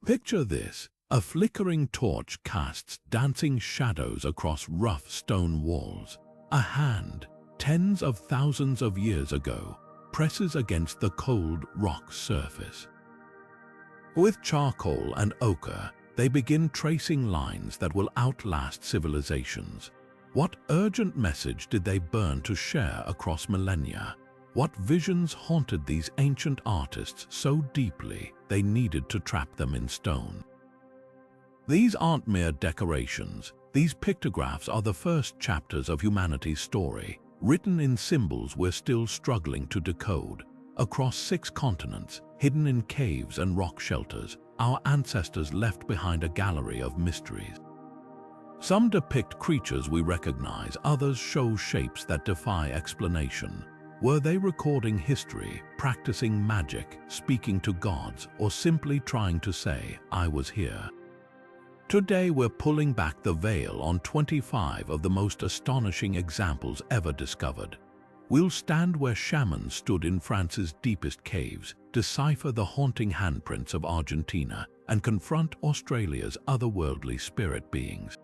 Picture this: a flickering torch casts dancing shadows across rough stone walls. A hand, tens of thousands of years ago, presses against the cold rock surface. With charcoal and ochre, they begin tracing lines that will outlast civilizations. What urgent message did they burn to share across millennia? What visions haunted these ancient artists so deeply they needed to trap them in stone? These aren't mere decorations. These pictographs are the first chapters of humanity's story, written in symbols we're still struggling to decode. Across 6 continents, hidden in caves and rock shelters, our ancestors left behind a gallery of mysteries. Some depict creatures we recognize, others show shapes that defy explanation. Were they recording history, practicing magic, speaking to gods, or simply trying to say, "I was here"? Today we're pulling back the veil on 25 of the most astonishing examples ever discovered. We'll stand where shamans stood in France's deepest caves, decipher the haunting handprints of Argentina, and confront Australia's otherworldly spirit beings.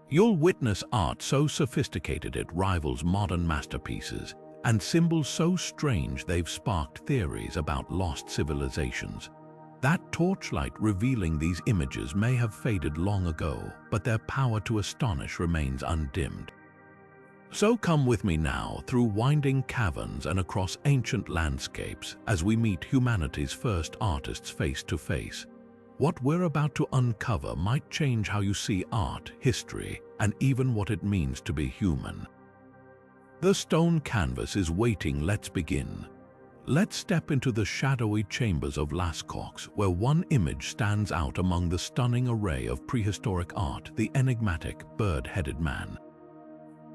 You'll witness art so sophisticated it rivals modern masterpieces, and symbols so strange they've sparked theories about lost civilizations. That torchlight revealing these images may have faded long ago, but their power to astonish remains undimmed. So come with me now through winding caverns and across ancient landscapes as we meet humanity's first artists face to face. What we're about to uncover might change how you see art, history, and even what it means to be human. The stone canvas is waiting. Let's begin. Let's step into the shadowy chambers of Lascaux, where one image stands out among the stunning array of prehistoric art: the enigmatic bird-headed man.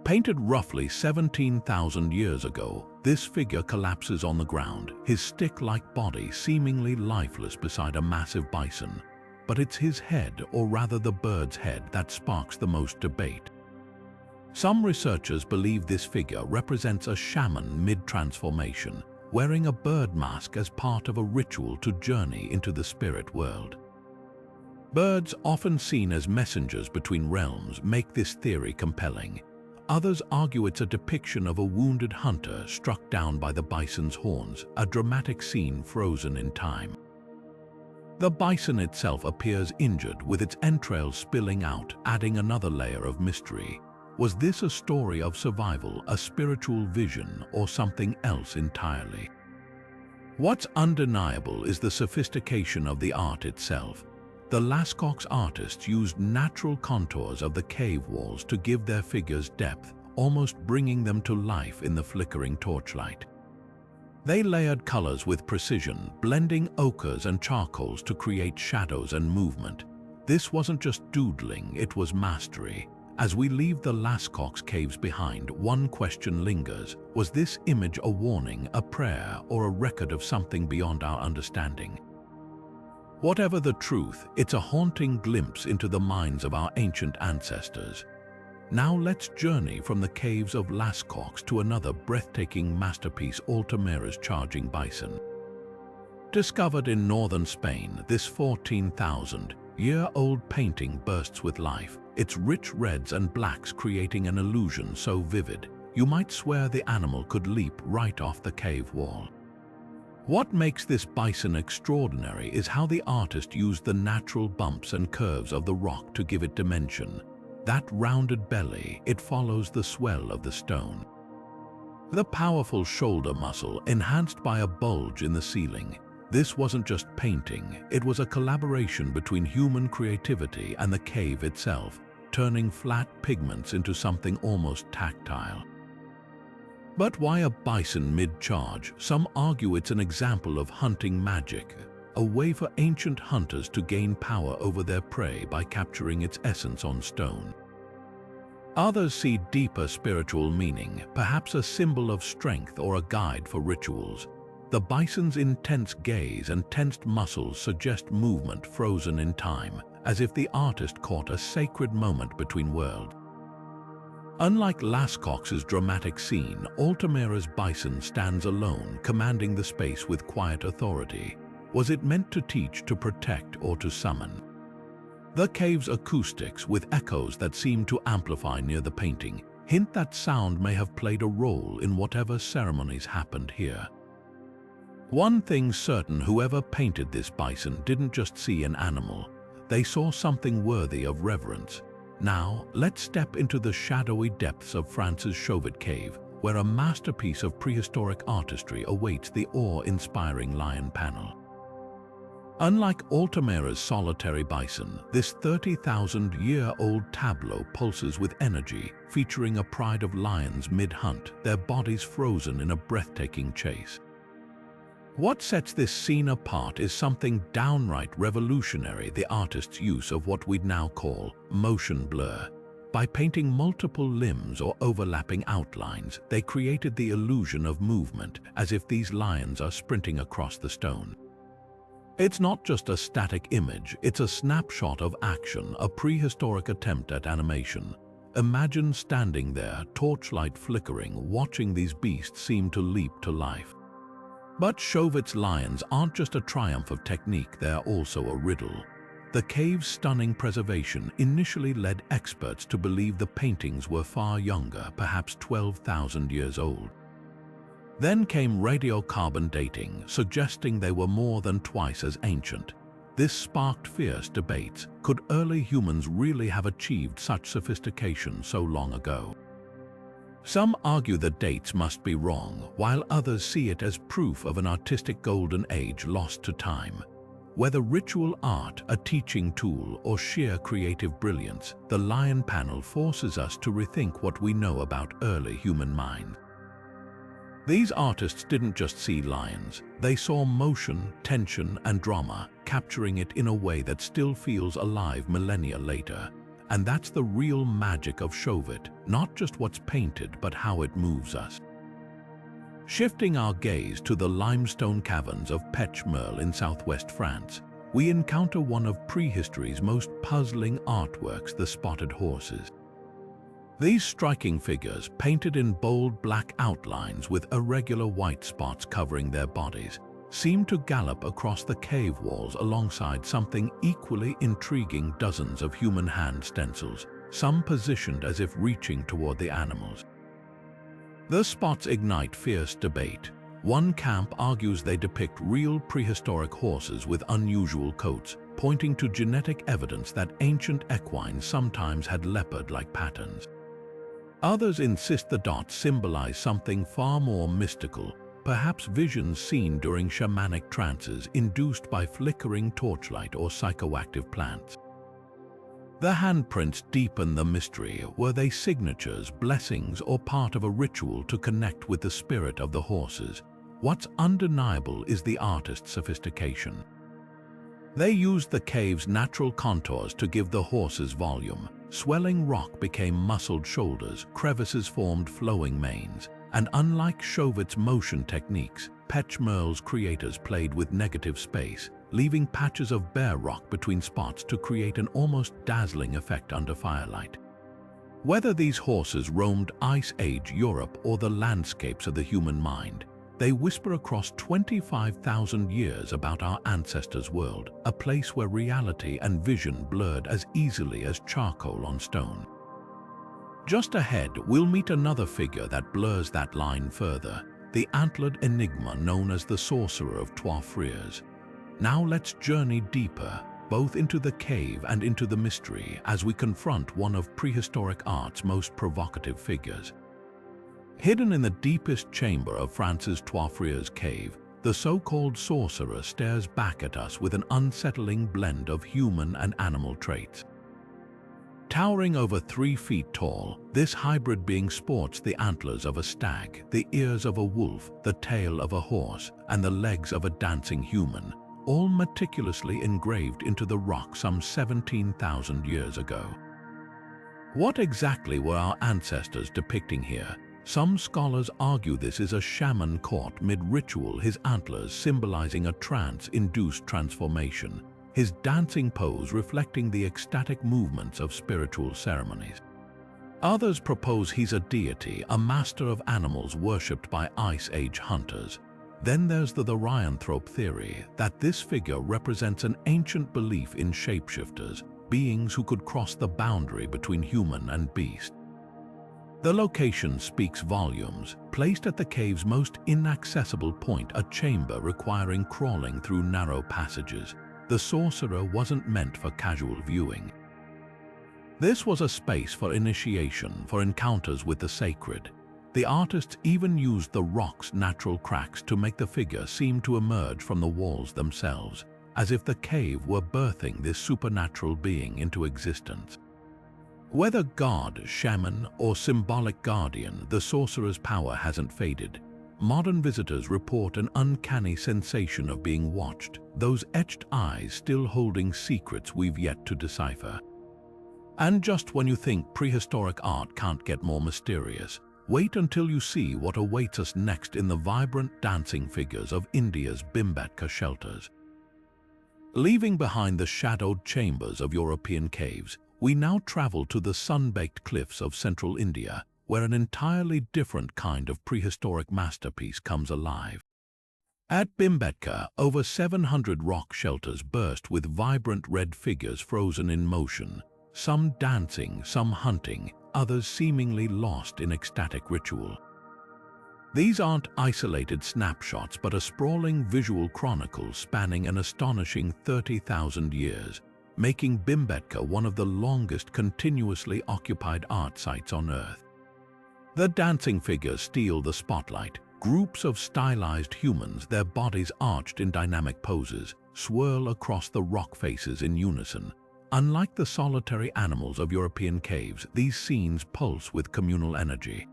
Painted roughly 17,000 years ago, this figure collapses on the ground, his stick-like body seemingly lifeless beside a massive bison. But it's his head, or rather the bird's head, that sparks the most debate. Some researchers believe this figure represents a shaman mid-transformation, wearing a bird mask as part of a ritual to journey into the spirit world. Birds, often seen as messengers between realms, make this theory compelling. Others argue it's a depiction of a wounded hunter struck down by the bison's horns, a dramatic scene frozen in time. The bison itself appears injured, with its entrails spilling out, adding another layer of mystery. Was this a story of survival, a spiritual vision, or something else entirely? What's undeniable is the sophistication of the art itself. The Lascaux artists used natural contours of the cave walls to give their figures depth, almost bringing them to life in the flickering torchlight. They layered colors with precision, blending ochres and charcoals to create shadows and movement. This wasn't just doodling, it was mastery. As we leave the Lascaux caves behind, one question lingers: was this image a warning, a prayer, or a record of something beyond our understanding? Whatever the truth, it's a haunting glimpse into the minds of our ancient ancestors. Now let's journey from the caves of Lascaux to another breathtaking masterpiece: Altamira's charging bison. Discovered in northern Spain, this 14,000-year-old painting bursts with life, its rich reds and blacks creating an illusion so vivid, you might swear the animal could leap right off the cave wall. What makes this bison extraordinary is how the artist used the natural bumps and curves of the rock to give it dimension. That rounded belly, it follows the swell of the stone. The powerful shoulder muscle, enhanced by a bulge in the ceiling. This wasn't just painting, it was a collaboration between human creativity and the cave itself, turning flat pigments into something almost tactile. But why a bison mid-charge? Some argue it's an example of hunting magic, a way for ancient hunters to gain power over their prey by capturing its essence on stone. Others see deeper spiritual meaning, perhaps a symbol of strength or a guide for rituals. The bison's intense gaze and tensed muscles suggest movement frozen in time, as if the artist caught a sacred moment between worlds. Unlike Lascaux's dramatic scene, Altamira's bison stands alone, commanding the space with quiet authority. Was it meant to teach, to protect, or to summon? The cave's acoustics, with echoes that seem to amplify near the painting, hint that sound may have played a role in whatever ceremonies happened here. One thing's certain, whoever painted this bison didn't just see an animal. They saw something worthy of reverence. Now, let's step into the shadowy depths of France's Chauvet cave, where a masterpiece of prehistoric artistry awaits the awe-inspiring lion panel. Unlike Altamira's solitary bison, this 30,000-year-old tableau pulses with energy, featuring a pride of lions mid-hunt, their bodies frozen in a breathtaking chase. What sets this scene apart is something downright revolutionary: the artist's use of what we'd now call motion blur. By painting multiple limbs or overlapping outlines, they created the illusion of movement, as if these lions are sprinting across the stone. It's not just a static image, it's a snapshot of action, a prehistoric attempt at animation. Imagine standing there, torchlight flickering, watching these beasts seem to leap to life. But Chauvet's lions aren't just a triumph of technique, they're also a riddle. The cave's stunning preservation initially led experts to believe the paintings were far younger, perhaps 12,000 years old. Then came radiocarbon dating, suggesting they were more than twice as ancient. This sparked fierce debates. Could early humans really have achieved such sophistication so long ago? Some argue the dates must be wrong, while others see it as proof of an artistic golden age lost to time. Whether ritual art, a teaching tool, or sheer creative brilliance, the lion panel forces us to rethink what we know about early human mind. These artists didn't just see lions, they saw motion, tension, and drama, capturing it in a way that still feels alive millennia later. And that's the real magic of Chauvet, not just what's painted, but how it moves us. Shifting our gaze to the limestone caverns of Pech, Merle in southwest France, we encounter one of prehistory's most puzzling artworks, the spotted horses. These striking figures, painted in bold black outlines with irregular white spots covering their bodies, seem to gallop across the cave walls alongside something equally intriguing: dozens of human hand stencils, some positioned as if reaching toward the animals. The spots ignite fierce debate. One camp argues they depict real prehistoric horses with unusual coats, pointing to genetic evidence that ancient equines sometimes had leopard-like patterns. Others insist the dots symbolize something far more mystical, perhaps visions seen during shamanic trances induced by flickering torchlight or psychoactive plants. The handprints deepen the mystery. Were they signatures, blessings, or part of a ritual to connect with the spirit of the horses? What's undeniable is the artist's sophistication. They used the cave's natural contours to give the horses volume. Swelling rock became muscled shoulders, crevices formed flowing manes, and unlike Chauvet's motion techniques, Pech Merle's creators played with negative space, leaving patches of bare rock between spots to create an almost dazzling effect under firelight. Whether these horses roamed Ice Age Europe or the landscapes of the human mind, they whisper across 25,000 years about our ancestors' world, a place where reality and vision blurred as easily as charcoal on stone. Just ahead, we'll meet another figure that blurs that line further, the antlered enigma known as the Sorcerer of Trois-Frères. Now let's journey deeper, both into the cave and into the mystery, as we confront one of prehistoric art's most provocative figures. Hidden in the deepest chamber of France's Trois-Frères cave, the so-called sorcerer stares back at us with an unsettling blend of human and animal traits. Towering over 3 feet tall, this hybrid being sports the antlers of a stag, the ears of a wolf, the tail of a horse, and the legs of a dancing human, all meticulously engraved into the rock some 17,000 years ago. What exactly were our ancestors depicting here? Some scholars argue this is a shaman caught mid-ritual, his antlers symbolizing a trance-induced transformation, his dancing pose reflecting the ecstatic movements of spiritual ceremonies. Others propose he's a deity, a master of animals worshipped by Ice Age hunters. Then there's the Therianthrope theory that this figure represents an ancient belief in shapeshifters, beings who could cross the boundary between human and beast. The location speaks volumes. Placed at the cave's most inaccessible point, a chamber requiring crawling through narrow passages, the sorcerer wasn't meant for casual viewing. This was a space for initiation, for encounters with the sacred. The artists even used the rock's natural cracks to make the figure seem to emerge from the walls themselves, as if the cave were birthing this supernatural being into existence. Whether god, shaman, or symbolic guardian, the sorcerer's power hasn't faded. Modern visitors report an uncanny sensation of being watched, those etched eyes still holding secrets we've yet to decipher. And just when you think prehistoric art can't get more mysterious, wait until you see what awaits us next in the vibrant dancing figures of India's Bhimbetka shelters. Leaving behind the shadowed chambers of European caves, we now travel to the sun-baked cliffs of central India, where an entirely different kind of prehistoric masterpiece comes alive. At Bhimbetka, over 700 rock shelters burst with vibrant red figures frozen in motion, some dancing, some hunting, others seemingly lost in ecstatic ritual. These aren't isolated snapshots, but a sprawling visual chronicle spanning an astonishing 30,000 years, making Bhimbetka one of the longest continuously occupied art sites on Earth. The dancing figures steal the spotlight. Groups of stylized humans, their bodies arched in dynamic poses, swirl across the rock faces in unison. Unlike the solitary animals of European caves, these scenes pulse with communal energy.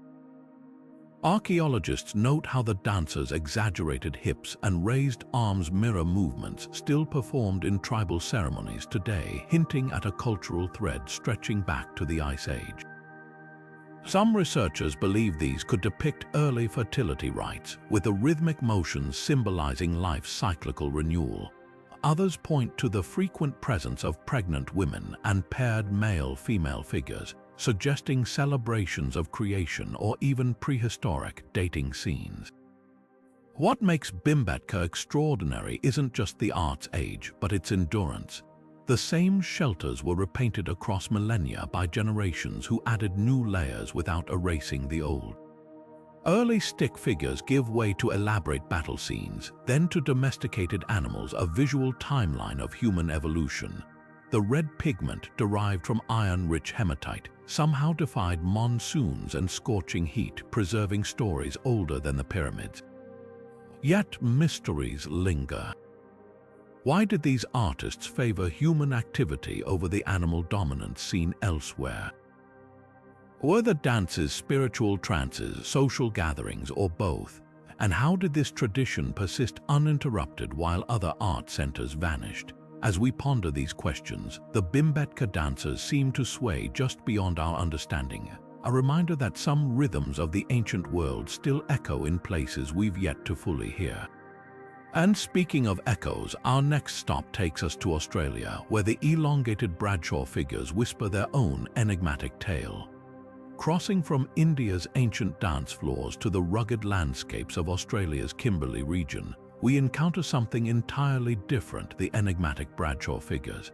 Archaeologists note how the dancers' exaggerated hips and raised arms mirror movements still performed in tribal ceremonies today, hinting at a cultural thread stretching back to the Ice Age. Some researchers believe these could depict early fertility rites, with the rhythmic motions symbolizing life's cyclical renewal. Others point to the frequent presence of pregnant women and paired male-female figures, suggesting celebrations of creation or even prehistoric dating scenes. What makes Bhimbetka extraordinary isn't just the art's age, but its endurance. The same shelters were repainted across millennia by generations who added new layers without erasing the old. Early stick figures give way to elaborate battle scenes, then to domesticated animals, a visual timeline of human evolution. The red pigment derived from iron-rich hematite somehow defied monsoons and scorching heat, preserving stories older than the pyramids. Yet mysteries linger. Why did these artists favor human activity over the animal dominance seen elsewhere? Were the dances spiritual trances, social gatherings, or both? And how did this tradition persist uninterrupted while other art centers vanished? As we ponder these questions, the Bhimbetka dancers seem to sway just beyond our understanding, a reminder that some rhythms of the ancient world still echo in places we've yet to fully hear. And speaking of echoes, our next stop takes us to Australia, where the elongated Bradshaw figures whisper their own enigmatic tale. Crossing from India's ancient dance floors to the rugged landscapes of Australia's Kimberley region, we encounter something entirely different: the enigmatic Bradshaw figures.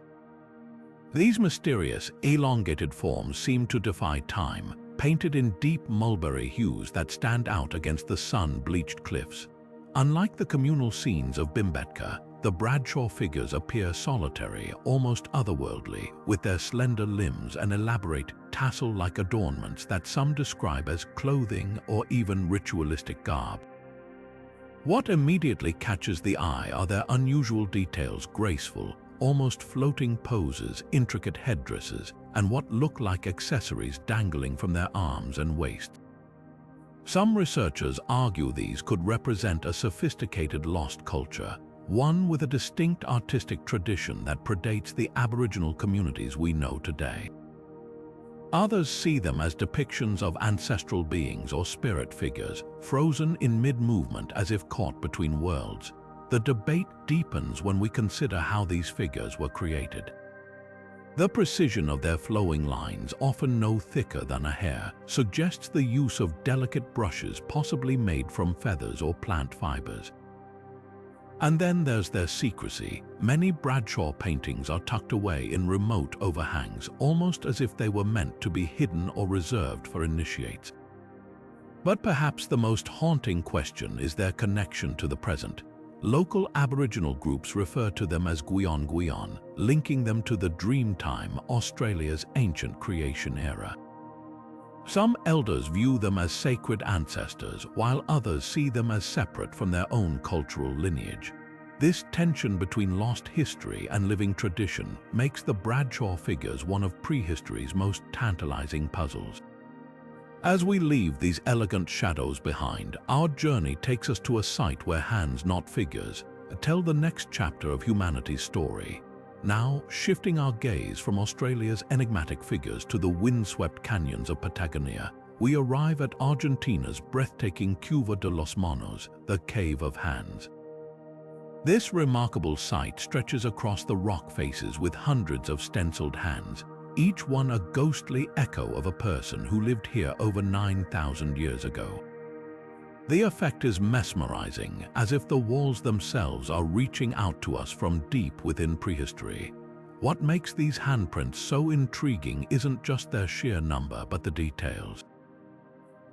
These mysterious, elongated forms seem to defy time, painted in deep mulberry hues that stand out against the sun-bleached cliffs. Unlike the communal scenes of Bhimbetka, the Bradshaw figures appear solitary, almost otherworldly, with their slender limbs and elaborate, tassel-like adornments that some describe as clothing or even ritualistic garb. What immediately catches the eye are their unusual details: graceful, almost floating poses, intricate headdresses, and what look like accessories dangling from their arms and waist. Some researchers argue these could represent a sophisticated lost culture, one with a distinct artistic tradition that predates the Aboriginal communities we know today. Others see them as depictions of ancestral beings or spirit figures, frozen in mid-movement as if caught between worlds. The debate deepens when we consider how these figures were created. The precision of their flowing lines, often no thicker than a hair, suggests the use of delicate brushes possibly made from feathers or plant fibers. And then there's their secrecy. Many Bradshaw paintings are tucked away in remote overhangs, almost as if they were meant to be hidden or reserved for initiates. But perhaps the most haunting question is their connection to the present. Local Aboriginal groups refer to them as Gwion Gwion, linking them to the Dreamtime, Australia's ancient creation era. Some elders view them as sacred ancestors, while others see them as separate from their own cultural lineage. This tension between lost history and living tradition makes the Bradshaw figures one of prehistory's most tantalizing puzzles. As we leave these elegant shadows behind, our journey takes us to a site where hands, not figures, tell the next chapter of humanity's story. Now, shifting our gaze from Australia's enigmatic figures to the windswept canyons of Patagonia, we arrive at Argentina's breathtaking Cueva de los Monos, the Cave of Hands. This remarkable site stretches across the rock faces with hundreds of stenciled hands, each one a ghostly echo of a person who lived here over 9,000 years ago. The effect is mesmerizing, as if the walls themselves are reaching out to us from deep within prehistory. What makes these handprints so intriguing isn't just their sheer number, but the details.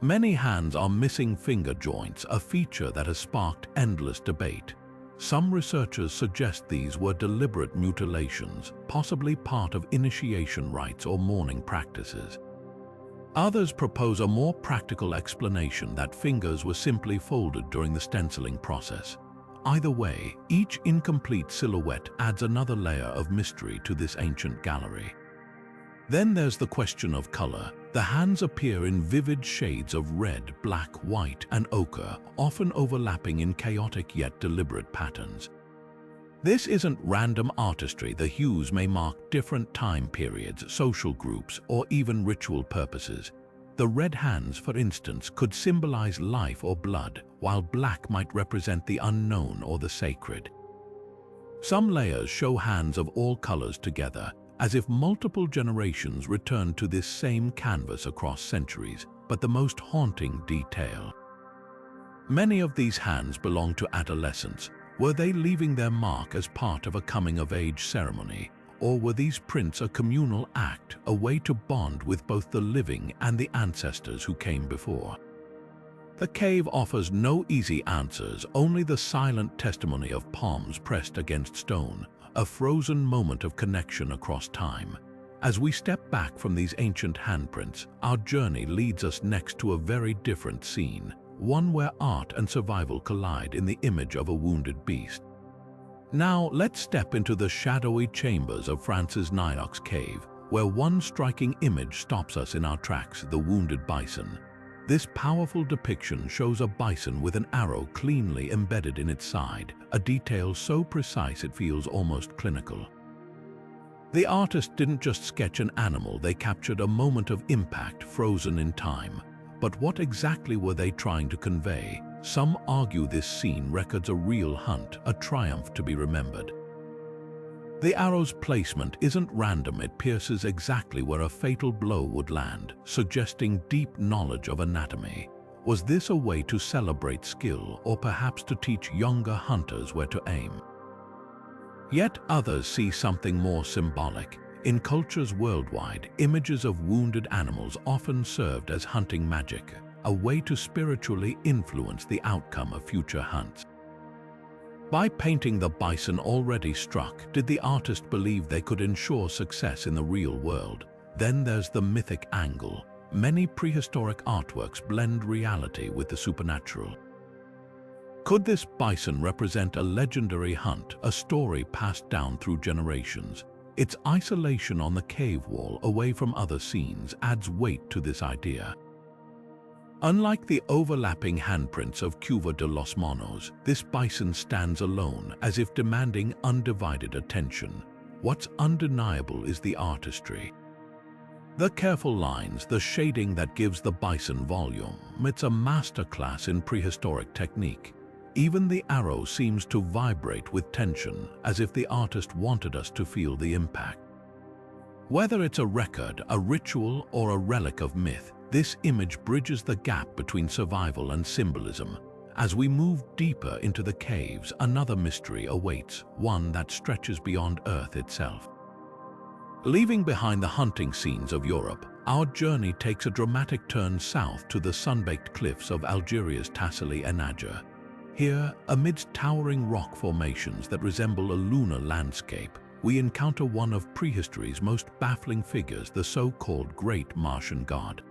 Many hands are missing finger joints, a feature that has sparked endless debate. Some researchers suggest these were deliberate mutilations, possibly part of initiation rites or mourning practices. Others propose a more practical explanation, that fingers were simply folded during the stenciling process. Either way, each incomplete silhouette adds another layer of mystery to this ancient gallery. Then there's the question of color. The hands appear in vivid shades of red, black, white, and ochre, often overlapping in chaotic yet deliberate patterns. This isn't random artistry. The hues may mark different time periods, social groups, or even ritual purposes. The red hands, for instance, could symbolize life or blood, while black might represent the unknown or the sacred. Some layers show hands of all colors together, as if multiple generations returned to this same canvas across centuries. But the most haunting detail: many of these hands belong to adolescents. Were they leaving their mark as part of a coming-of-age ceremony? Or were these prints a communal act, a way to bond with both the living and the ancestors who came before? The cave offers no easy answers, only the silent testimony of palms pressed against stone, a frozen moment of connection across time. As we step back from these ancient handprints, our journey leads us next to a very different scene, one where art and survival collide in the image of a wounded beast. Now let's step into the shadowy chambers of France's Niox cave, where one striking image stops us in our tracks: the wounded bison. This powerful depiction shows a bison with an arrow cleanly embedded in its side, a detail so precise it feels almost clinical. The artist didn't just sketch an animal, they captured a moment of impact frozen in time. But what exactly were they trying to convey? Some argue this scene records a real hunt, a triumph to be remembered. The arrow's placement isn't random, it pierces exactly where a fatal blow would land, suggesting deep knowledge of anatomy. Was this a way to celebrate skill, or perhaps to teach younger hunters where to aim? Yet others see something more symbolic. In cultures worldwide, images of wounded animals often served as hunting magic, a way to spiritually influence the outcome of future hunts. By painting the bison already struck, did the artist believe they could ensure success in the real world? Then there's the mythic angle. Many prehistoric artworks blend reality with the supernatural. Could this bison represent a legendary hunt, a story passed down through generations? Its isolation on the cave wall, away from other scenes, adds weight to this idea. Unlike the overlapping handprints of Cueva de los Monos, this bison stands alone, as if demanding undivided attention. What's undeniable is the artistry. The careful lines, the shading that gives the bison volume. It's a masterclass in prehistoric technique. Even the arrow seems to vibrate with tension, as if the artist wanted us to feel the impact. Whether it's a record, a ritual, or a relic of myth, this image bridges the gap between survival and symbolism. As we move deeper into the caves, another mystery awaits, one that stretches beyond Earth itself. Leaving behind the hunting scenes of Europe, our journey takes a dramatic turn south to the sun-baked cliffs of Algeria's Tassili and Niger. Here, amidst towering rock formations that resemble a lunar landscape, we encounter one of prehistory's most baffling figures, the so-called Great Martian God.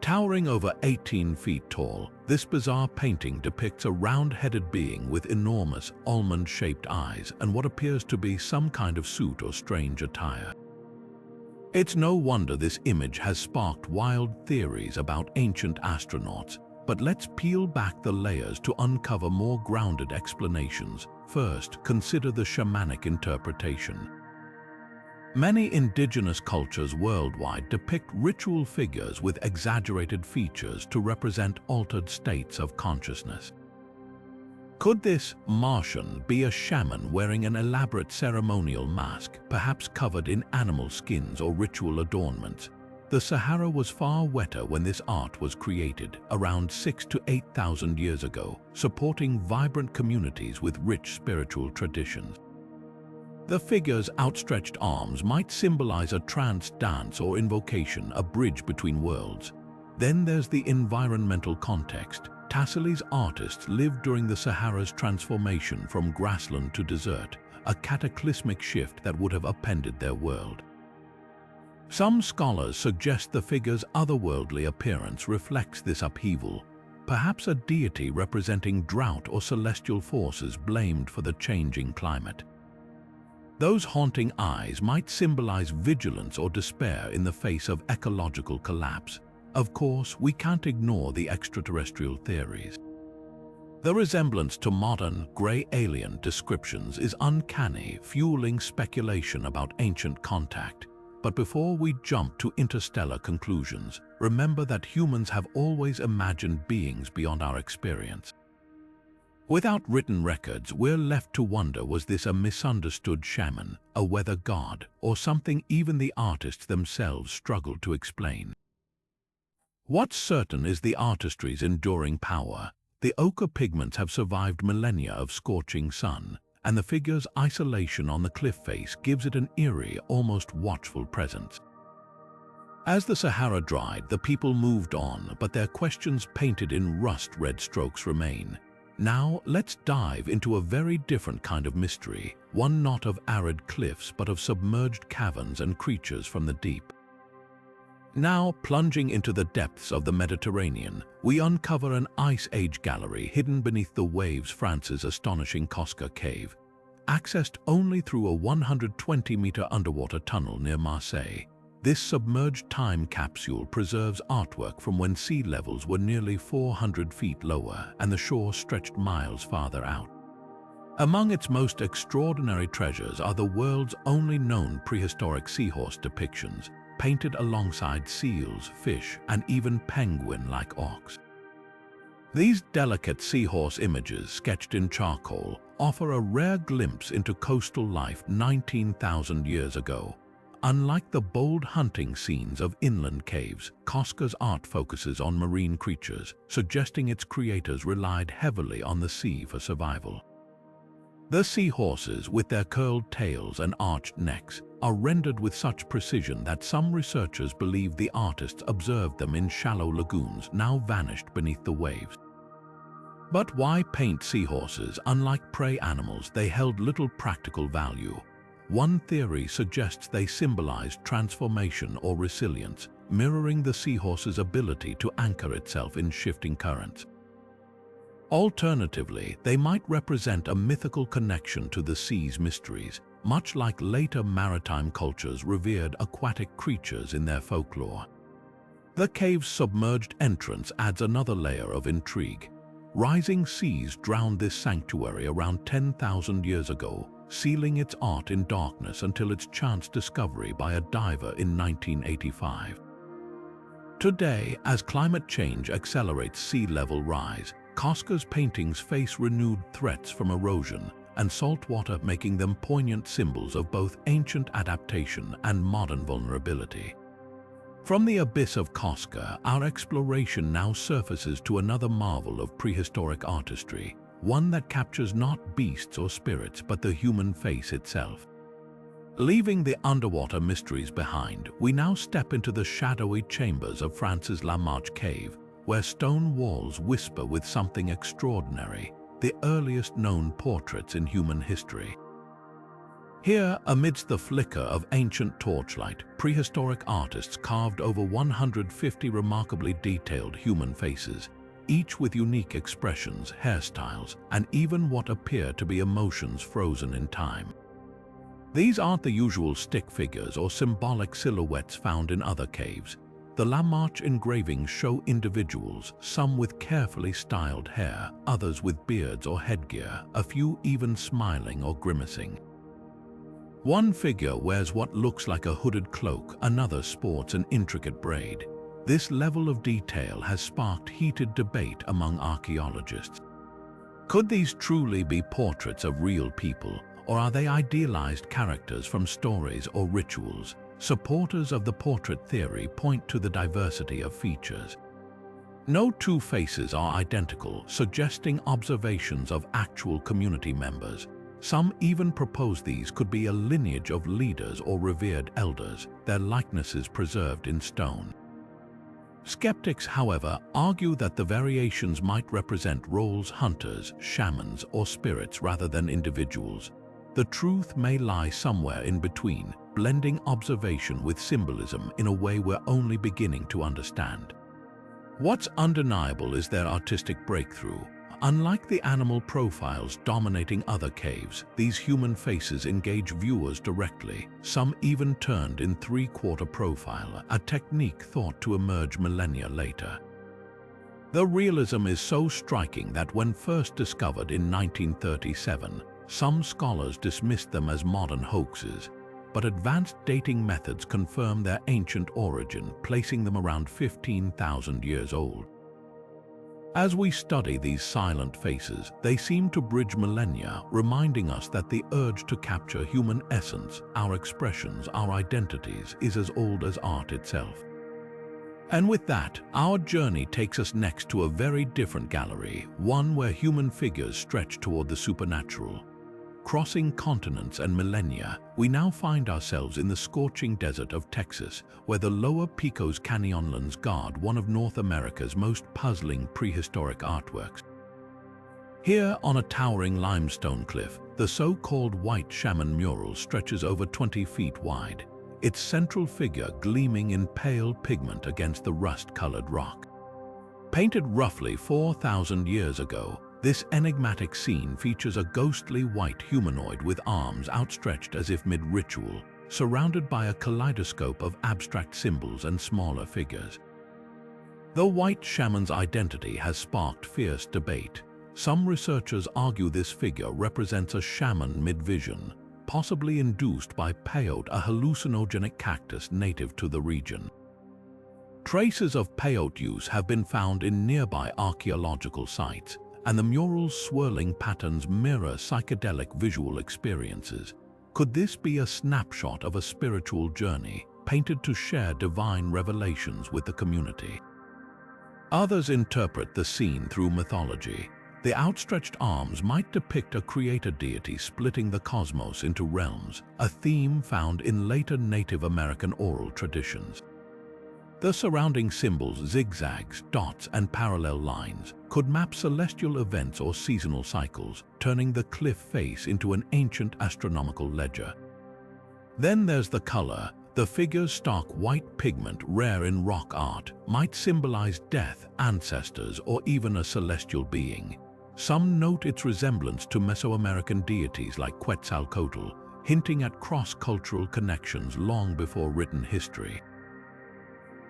Towering over 18 feet tall, this bizarre painting depicts a round-headed being with enormous, almond-shaped eyes and what appears to be some kind of suit or strange attire. It's no wonder this image has sparked wild theories about ancient astronauts, but let's peel back the layers to uncover more grounded explanations. First, consider the shamanic interpretation. Many indigenous cultures worldwide depict ritual figures with exaggerated features to represent altered states of consciousness. Could this Martian be a shaman wearing an elaborate ceremonial mask, perhaps covered in animal skins or ritual adornments? The Sahara was far wetter when this art was created, around 6,000 to 8,000 years ago, supporting vibrant communities with rich spiritual traditions. The figure's outstretched arms might symbolize a trance dance or invocation, a bridge between worlds. Then there's the environmental context. Tassili's artists lived during the Sahara's transformation from grassland to desert, a cataclysmic shift that would have upended their world. Some scholars suggest the figure's otherworldly appearance reflects this upheaval, perhaps a deity representing drought or celestial forces blamed for the changing climate. Those haunting eyes might symbolize vigilance or despair in the face of ecological collapse. Of course, we can't ignore the extraterrestrial theories. The resemblance to modern, grey alien descriptions is uncanny, fueling speculation about ancient contact. But before we jump to interstellar conclusions, remember that humans have always imagined beings beyond our experience. Without written records, we're left to wonder, was this a misunderstood shaman, a weather god, or something even the artists themselves struggled to explain? What's certain is the artistry's enduring power. The ochre pigments have survived millennia of scorching sun, and the figure's isolation on the cliff face gives it an eerie, almost watchful presence. As the Sahara dried, the people moved on, but their questions painted in rust-red strokes remain. Now, let's dive into a very different kind of mystery, one not of arid cliffs but of submerged caverns and creatures from the deep. Now, plunging into the depths of the Mediterranean, we uncover an Ice Age gallery hidden beneath the waves. France's astonishing Cosca Cave, accessed only through a 120-meter underwater tunnel near Marseille. This submerged time capsule preserves artwork from when sea levels were nearly 400 feet lower and the shore stretched miles farther out. Among its most extraordinary treasures are the world's only known prehistoric seahorse depictions, painted alongside seals, fish, and even penguin-like auks. These delicate seahorse images, sketched in charcoal, offer a rare glimpse into coastal life 19,000 years ago. Unlike the bold hunting scenes of inland caves, Cosca's art focuses on marine creatures, suggesting its creators relied heavily on the sea for survival. The seahorses, with their curled tails and arched necks, are rendered with such precision that some researchers believe the artists observed them in shallow lagoons now vanished beneath the waves. But why paint seahorses? Unlike prey animals, they held little practical value. One theory suggests they symbolized transformation or resilience, mirroring the seahorse's ability to anchor itself in shifting currents. Alternatively, they might represent a mythical connection to the sea's mysteries, much like later maritime cultures revered aquatic creatures in their folklore. The cave's submerged entrance adds another layer of intrigue. Rising seas drowned this sanctuary around 10,000 years ago, sealing its art in darkness until its chance discovery by a diver in 1985. Today, as climate change accelerates sea level rise, Cosca's paintings face renewed threats from erosion and saltwater, making them poignant symbols of both ancient adaptation and modern vulnerability. From the abyss of Cosca, our exploration now surfaces to another marvel of prehistoric artistry, one that captures not beasts or spirits but the human face itself. Leaving the underwater mysteries behind, we now step into the shadowy chambers of France's La Marche cave, where stone walls whisper with something extraordinary, the earliest known portraits in human history. Here, amidst the flicker of ancient torchlight, prehistoric artists carved over 150 remarkably detailed human faces, each with unique expressions, hairstyles, and even what appear to be emotions frozen in time. These aren't the usual stick figures or symbolic silhouettes found in other caves. The La Marche engravings show individuals, some with carefully styled hair, others with beards or headgear, a few even smiling or grimacing. One figure wears what looks like a hooded cloak, another sports an intricate braid. This level of detail has sparked heated debate among archaeologists. Could these truly be portraits of real people, or are they idealized characters from stories or rituals? Supporters of the portrait theory point to the diversity of features. No two faces are identical, suggesting observations of actual community members. Some even propose these could be a lineage of leaders or revered elders, their likenesses preserved in stone. Skeptics, however, argue that the variations might represent roles, hunters, shamans, or spirits rather than individuals. The truth may lie somewhere in between, blending observation with symbolism in a way we're only beginning to understand. What's undeniable is their artistic breakthrough. Unlike the animal profiles dominating other caves, these human faces engage viewers directly, some even turned in three-quarter profile, a technique thought to emerge millennia later. The realism is so striking that when first discovered in 1937, some scholars dismissed them as modern hoaxes, but advanced dating methods confirm their ancient origin, placing them around 15,000 years old. As we study these silent faces, they seem to bridge millennia, reminding us that the urge to capture human essence, our expressions, our identities, is as old as art itself. And with that, our journey takes us next to a very different gallery, one where human figures stretch toward the supernatural. Crossing continents and millennia, we now find ourselves in the scorching desert of Texas, where the lower Pecos Canyonlands guard one of North America's most puzzling prehistoric artworks. Here, on a towering limestone cliff, the so-called White Shaman mural stretches over 20 feet wide, its central figure gleaming in pale pigment against the rust-colored rock. Painted roughly 4,000 years ago, this enigmatic scene features a ghostly white humanoid with arms outstretched as if mid-ritual, surrounded by a kaleidoscope of abstract symbols and smaller figures. The White Shaman's identity has sparked fierce debate. Some researchers argue this figure represents a shaman mid-vision, possibly induced by peyote, a hallucinogenic cactus native to the region. Traces of peyote use have been found in nearby archaeological sites, and the mural's swirling patterns mirror psychedelic visual experiences. Could this be a snapshot of a spiritual journey, painted to share divine revelations with the community? Others interpret the scene through mythology. The outstretched arms might depict a creator deity splitting the cosmos into realms, a theme found in later Native American oral traditions. The surrounding symbols, zigzags, dots, and parallel lines, could map celestial events or seasonal cycles, turning the cliff face into an ancient astronomical ledger. Then there's the color. The figure's stark white pigment, rare in rock art, might symbolize death, ancestors, or even a celestial being. Some note its resemblance to Mesoamerican deities like Quetzalcoatl, hinting at cross-cultural connections long before written history.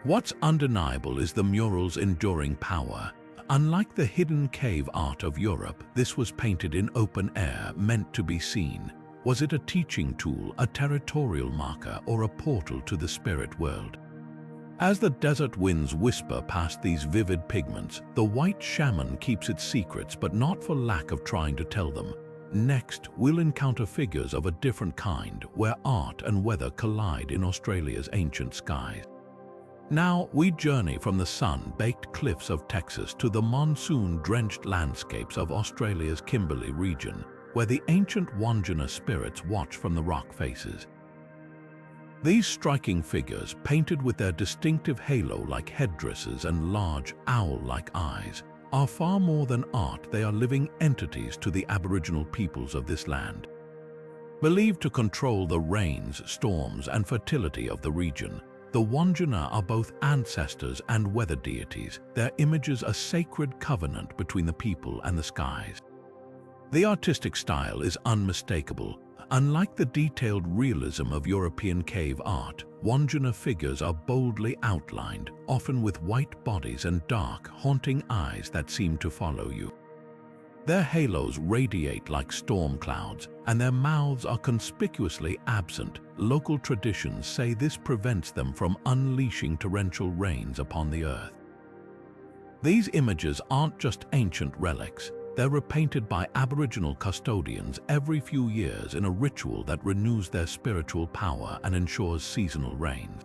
What's undeniable is the mural's enduring power. Unlike the hidden cave art of Europe, this was painted in open air, meant to be seen. Was it a teaching tool, a territorial marker, or a portal to the spirit world? As the desert winds whisper past these vivid pigments, the White Shaman keeps its secrets, but not for lack of trying to tell them. Next, we'll encounter figures of a different kind, where art and weather collide in Australia's ancient skies. Now we journey from the sun-baked cliffs of Texas to the monsoon-drenched landscapes of Australia's Kimberley region, where the ancient Wandjina spirits watch from the rock faces. These striking figures, painted with their distinctive halo-like headdresses and large, owl-like eyes, are far more than art. They are living entities to the Aboriginal peoples of this land. Believed to control the rains, storms, and fertility of the region, the Wandjina are both ancestors and weather deities, their images a sacred covenant between the people and the skies. The artistic style is unmistakable. Unlike the detailed realism of European cave art, Wandjina figures are boldly outlined, often with white bodies and dark, haunting eyes that seem to follow you. Their halos radiate like storm clouds, and their mouths are conspicuously absent. Local traditions say this prevents them from unleashing torrential rains upon the earth. These images aren't just ancient relics. They're repainted by Aboriginal custodians every few years in a ritual that renews their spiritual power and ensures seasonal rains.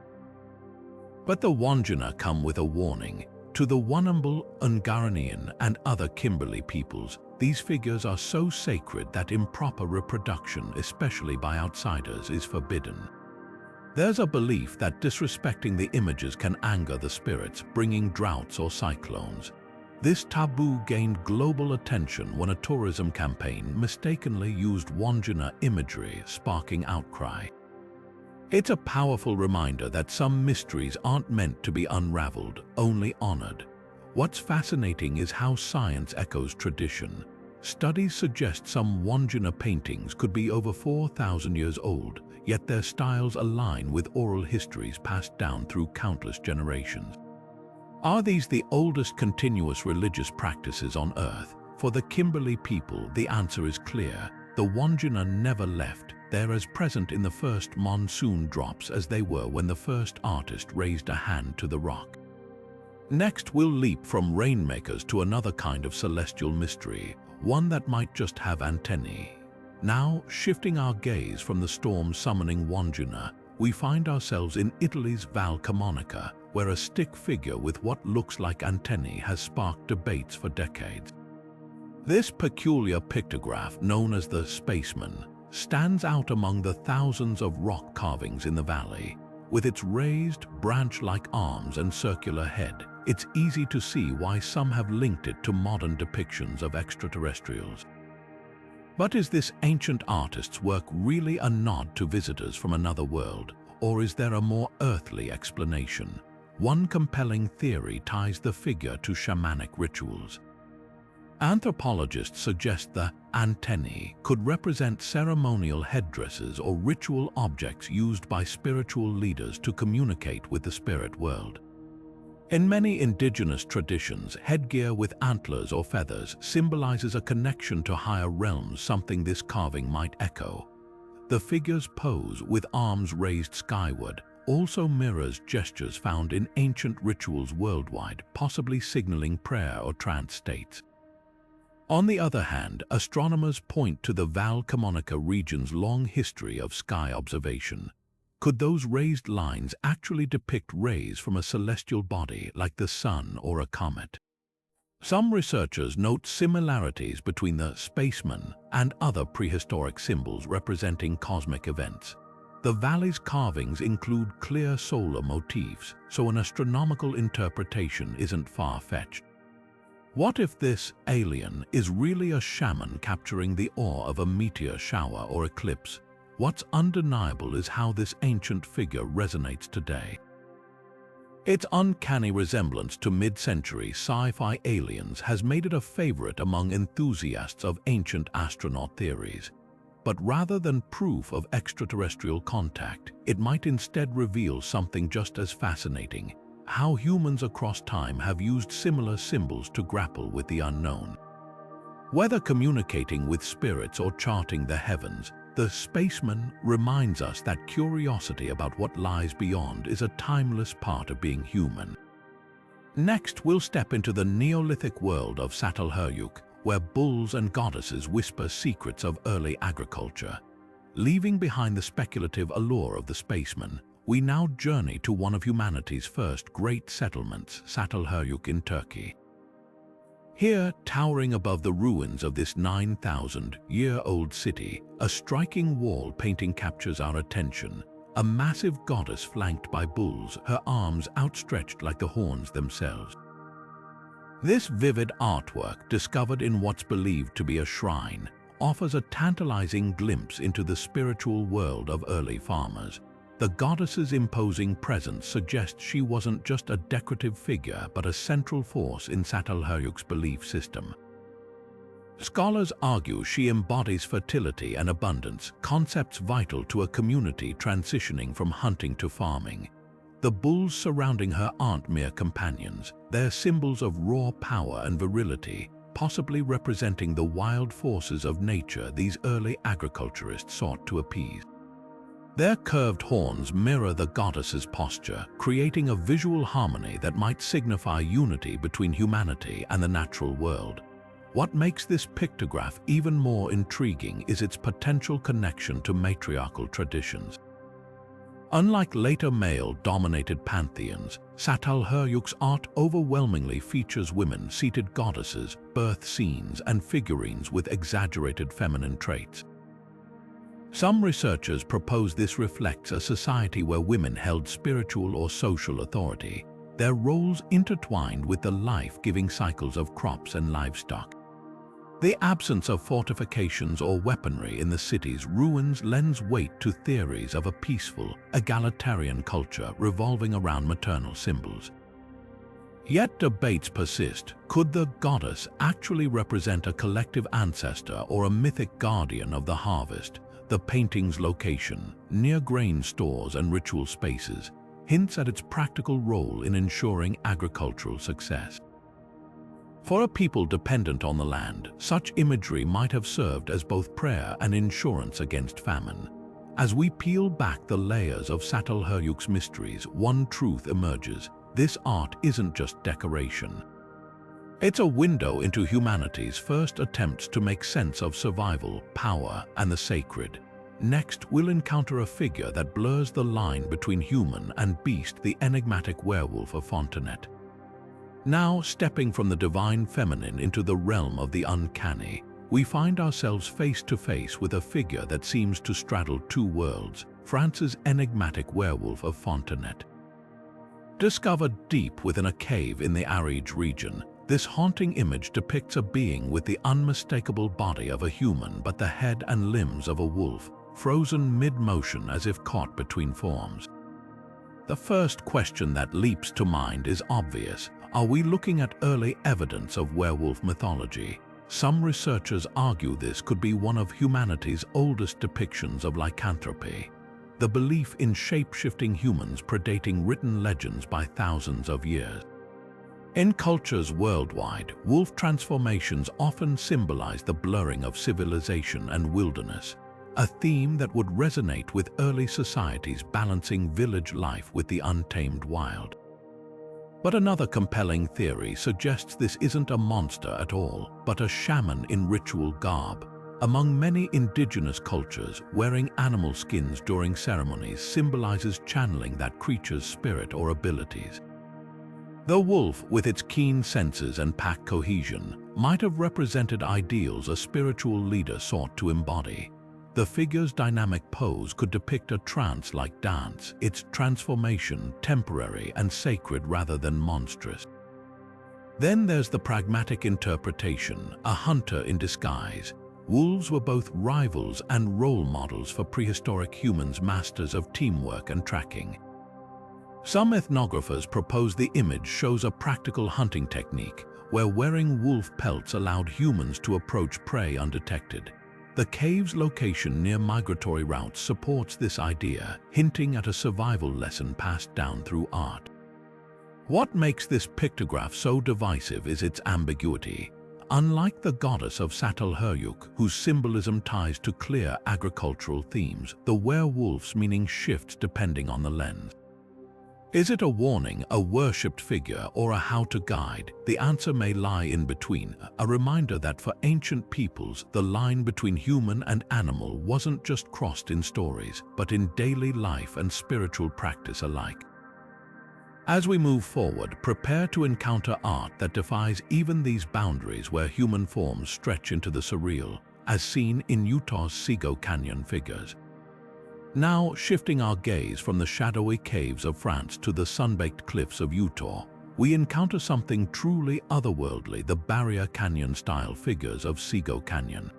But the Wandjina come with a warning. To the Wunumbul, Ungaranian, and other Kimberley peoples, these figures are so sacred that improper reproduction, especially by outsiders, is forbidden. There's a belief that disrespecting the images can anger the spirits, bringing droughts or cyclones. This taboo gained global attention when a tourism campaign mistakenly used Wandjina imagery, sparking outcry. It's a powerful reminder that some mysteries aren't meant to be unraveled, only honored. What's fascinating is how science echoes tradition. Studies suggest some Wandjina paintings could be over 4,000 years old, yet their styles align with oral histories passed down through countless generations. Are these the oldest continuous religious practices on Earth? For the Kimberley people, the answer is clear. The Wandjina never left. They're as present in the first monsoon drops as they were when the first artist raised a hand to the rock. Next, we'll leap from rainmakers to another kind of celestial mystery, one that might just have antennae. Now, shifting our gaze from the storm-summoning Wandjina, we find ourselves in Italy's Val Camonica, where a stick figure with what looks like antennae has sparked debates for decades. This peculiar pictograph, known as the Spaceman, stands out among the thousands of rock carvings in the valley. With its raised, branch-like arms and circular head, it's easy to see why some have linked it to modern depictions of extraterrestrials. But is this ancient artist's work really a nod to visitors from another world, or is there a more earthly explanation? One compelling theory ties the figure to shamanic rituals. Anthropologists suggest the antennae could represent ceremonial headdresses or ritual objects used by spiritual leaders to communicate with the spirit world. In many indigenous traditions, headgear with antlers or feathers symbolizes a connection to higher realms, something this carving might echo. The figure's pose, with arms raised skyward, also mirrors gestures found in ancient rituals worldwide, possibly signaling prayer or trance states. On the other hand, astronomers point to the Val Camonica region's long history of sky observation. Could those raised lines actually depict rays from a celestial body like the sun or a comet? Some researchers note similarities between the spaceman and other prehistoric symbols representing cosmic events. The valley's carvings include clear solar motifs, so an astronomical interpretation isn't far-fetched. What if this alien is really a shaman capturing the awe of a meteor shower or eclipse? What's undeniable is how this ancient figure resonates today. Its uncanny resemblance to mid-century sci-fi aliens has made it a favorite among enthusiasts of ancient astronaut theories. But rather than proof of extraterrestrial contact, it might instead reveal something just as fascinating: how humans across time have used similar symbols to grapple with the unknown. Whether communicating with spirits or charting the heavens, the spaceman reminds us that curiosity about what lies beyond is a timeless part of being human. Next, we'll step into the Neolithic world of Çatalhöyük, where bulls and goddesses whisper secrets of early agriculture. Leaving behind the speculative allure of the spaceman, we now journey to one of humanity's first great settlements, Çatalhöyük in Turkey. Here, towering above the ruins of this 9,000-year-old city, a striking wall painting captures our attention. A massive goddess flanked by bulls, her arms outstretched like the horns themselves. This vivid artwork, discovered in what's believed to be a shrine, offers a tantalizing glimpse into the spiritual world of early farmers. The goddess's imposing presence suggests she wasn't just a decorative figure but a central force in Çatalhöyük's belief system. Scholars argue she embodies fertility and abundance, concepts vital to a community transitioning from hunting to farming. The bulls surrounding her aren't mere companions, they're symbols of raw power and virility, possibly representing the wild forces of nature these early agriculturists sought to appease. Their curved horns mirror the goddess's posture, creating a visual harmony that might signify unity between humanity and the natural world. What makes this pictograph even more intriguing is its potential connection to matriarchal traditions. Unlike later male-dominated pantheons, Çatalhöyük's art overwhelmingly features women-seated goddesses, birth scenes, and figurines with exaggerated feminine traits. Some researchers propose this reflects a society where women held spiritual or social authority, their roles intertwined with the life-giving cycles of crops and livestock. The absence of fortifications or weaponry in the city's ruins lends weight to theories of a peaceful, egalitarian culture revolving around maternal symbols. Yet debates persist. Could the goddess actually represent a collective ancestor or a mythic guardian of the harvest? The painting's location, near grain stores and ritual spaces, hints at its practical role in ensuring agricultural success. For a people dependent on the land, such imagery might have served as both prayer and insurance against famine. As we peel back the layers of Çatalhöyük's mysteries, one truth emerges: this art isn't just decoration. It's a window into humanity's first attempts to make sense of survival, power, and the sacred. Next, we'll encounter a figure that blurs the line between human and beast, the enigmatic werewolf of Fontanet. Now, stepping from the divine feminine into the realm of the uncanny, we find ourselves face to face with a figure that seems to straddle two worlds, France's enigmatic werewolf of Fontanet. Discovered deep within a cave in the Ariege region, this haunting image depicts a being with the unmistakable body of a human but the head and limbs of a wolf, frozen mid-motion as if caught between forms. The first question that leaps to mind is obvious. Are we looking at early evidence of werewolf mythology? Some researchers argue this could be one of humanity's oldest depictions of lycanthropy, the belief in shape-shifting humans predating written legends by thousands of years. In cultures worldwide, wolf transformations often symbolize the blurring of civilization and wilderness, a theme that would resonate with early societies balancing village life with the untamed wild. But another compelling theory suggests this isn't a monster at all, but a shaman in ritual garb. Among many indigenous cultures, wearing animal skins during ceremonies symbolizes channeling that creature's spirit or abilities. The wolf, with its keen senses and pack cohesion, might have represented ideals a spiritual leader sought to embody. The figure's dynamic pose could depict a trance-like dance, its transformation temporary and sacred rather than monstrous. Then there's the pragmatic interpretation, a hunter in disguise. Wolves were both rivals and role models for prehistoric humans, masters of teamwork and tracking. Some ethnographers propose the image shows a practical hunting technique, where wearing wolf pelts allowed humans to approach prey undetected. The cave's location near migratory routes supports this idea, hinting at a survival lesson passed down through art. What makes this pictograph so divisive is its ambiguity. Unlike the goddess of Çatalhöyük, whose symbolism ties to clear agricultural themes, the werewolf's meaning shifts depending on the lens. Is it a warning, a worshipped figure, or a how-to guide? The answer may lie in between, a reminder that for ancient peoples, the line between human and animal wasn't just crossed in stories, but in daily life and spiritual practice alike. As we move forward, prepare to encounter art that defies even these boundaries where human forms stretch into the surreal, as seen in Utah's Sego Canyon figures. Now, shifting our gaze from the shadowy caves of France to the sun-baked cliffs of Utah, we encounter something truly otherworldly, the Barrier Canyon-style figures of Sego Canyon.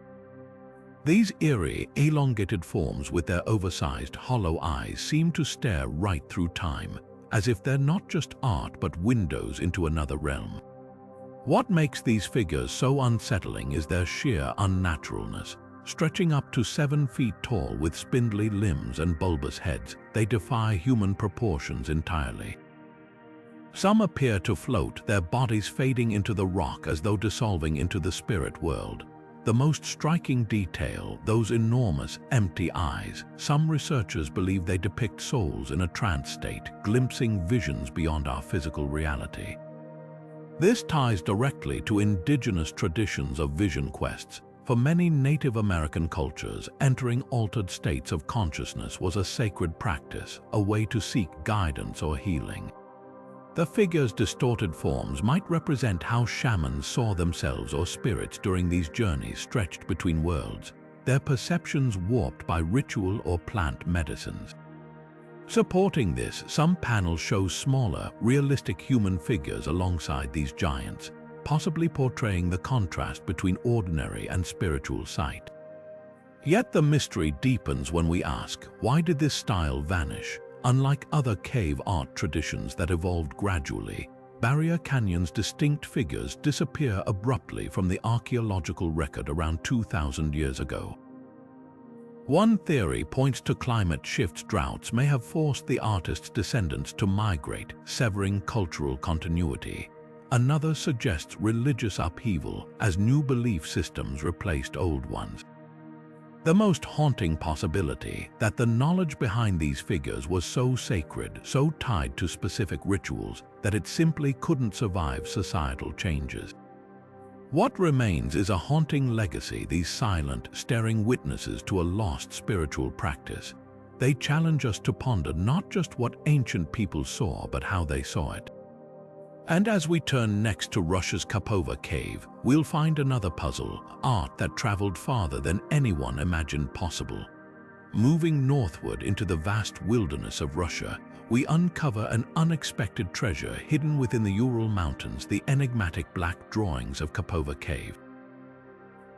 These eerie, elongated forms with their oversized, hollow eyes seem to stare right through time, as if they're not just art but windows into another realm. What makes these figures so unsettling is their sheer unnaturalness. Stretching up to 7 feet tall with spindly limbs and bulbous heads, they defy human proportions entirely. Some appear to float, their bodies fading into the rock as though dissolving into the spirit world. The most striking detail, those enormous, empty eyes. Some researchers believe they depict souls in a trance state, glimpsing visions beyond our physical reality. This ties directly to indigenous traditions of vision quests. For many Native American cultures, entering altered states of consciousness was a sacred practice, a way to seek guidance or healing. The figures' distorted forms might represent how shamans saw themselves or spirits during these journeys stretched between worlds, their perceptions warped by ritual or plant medicines. Supporting this, some panels show smaller, realistic human figures alongside these giants, possibly portraying the contrast between ordinary and spiritual sight. Yet the mystery deepens when we ask, why did this style vanish? Unlike other cave art traditions that evolved gradually, Barrier Canyon's distinct figures disappear abruptly from the archaeological record around 2,000 years ago. One theory points to climate shifts. Droughts may have forced the artist's descendants to migrate, severing cultural continuity. Another suggests religious upheaval as new belief systems replaced old ones. The most haunting possibility, that the knowledge behind these figures was so sacred, so tied to specific rituals, that it simply couldn't survive societal changes. What remains is a haunting legacy, these silent, staring witnesses to a lost spiritual practice. They challenge us to ponder not just what ancient people saw, but how they saw it. And as we turn next to Russia's Kapova Cave, we'll find another puzzle, art that traveled farther than anyone imagined possible. Moving northward into the vast wilderness of Russia, we uncover an unexpected treasure hidden within the Ural Mountains, the enigmatic black drawings of Kapova Cave.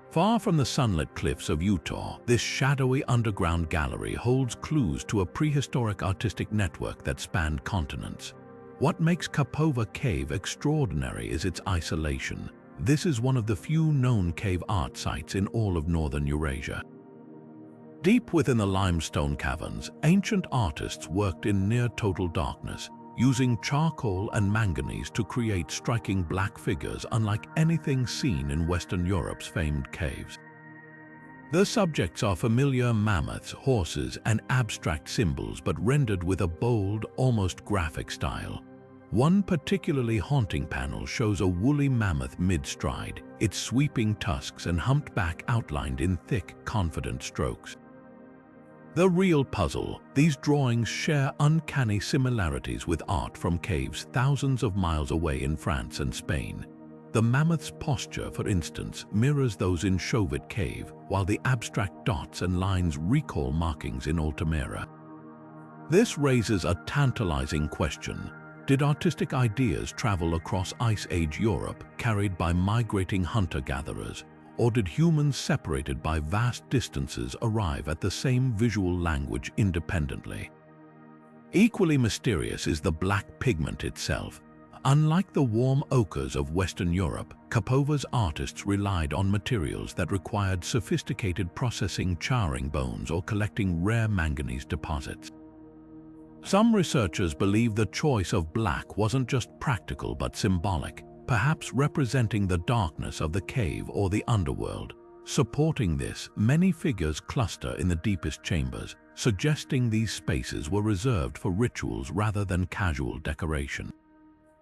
Far from the sunlit cliffs of Utah, this shadowy underground gallery holds clues to a prehistoric artistic network that spanned continents. What makes Kapova Cave extraordinary is its isolation. This is one of the few known cave art sites in all of northern Eurasia. Deep within the limestone caverns, ancient artists worked in near-total darkness, using charcoal and manganese to create striking black figures unlike anything seen in Western Europe's famed caves. The subjects are familiar mammoths, horses, and abstract symbols, but rendered with a bold, almost graphic style. One particularly haunting panel shows a woolly mammoth mid-stride, its sweeping tusks and humped back outlined in thick, confident strokes. The real puzzle, these drawings share uncanny similarities with art from caves thousands of miles away in France and Spain. The mammoth's posture, for instance, mirrors those in Chauvet cave, while the abstract dots and lines recall markings in Altamira. This raises a tantalizing question. Did artistic ideas travel across Ice Age Europe, carried by migrating hunter-gatherers, or did humans separated by vast distances arrive at the same visual language independently? Equally mysterious is the black pigment itself. Unlike the warm ochres of Western Europe, Kapova's artists relied on materials that required sophisticated processing, charring bones or collecting rare manganese deposits. Some researchers believe the choice of black wasn't just practical but symbolic, perhaps representing the darkness of the cave or the underworld. Supporting this, many figures cluster in the deepest chambers, suggesting these spaces were reserved for rituals rather than casual decoration.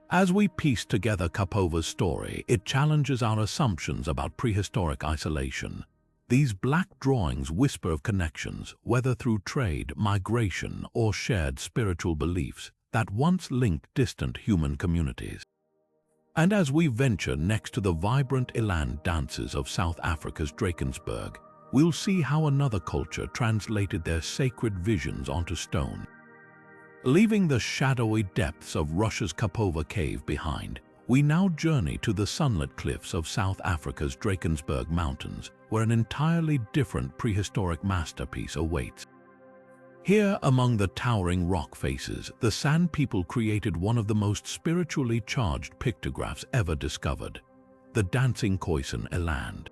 As we piece together Kapova's story, it challenges our assumptions about prehistoric isolation. These black drawings whisper of connections, whether through trade, migration, or shared spiritual beliefs, that once linked distant human communities. And as we venture next to the vibrant eland dances of South Africa's Drakensberg, we'll see how another culture translated their sacred visions onto stone. Leaving the shadowy depths of Russia's Kapova cave behind, we now journey to the sunlit cliffs of South Africa's Drakensberg Mountains, where an entirely different prehistoric masterpiece awaits. Here, among the towering rock faces, the Sand people created one of the most spiritually charged pictographs ever discovered, the dancing Khoisan eland.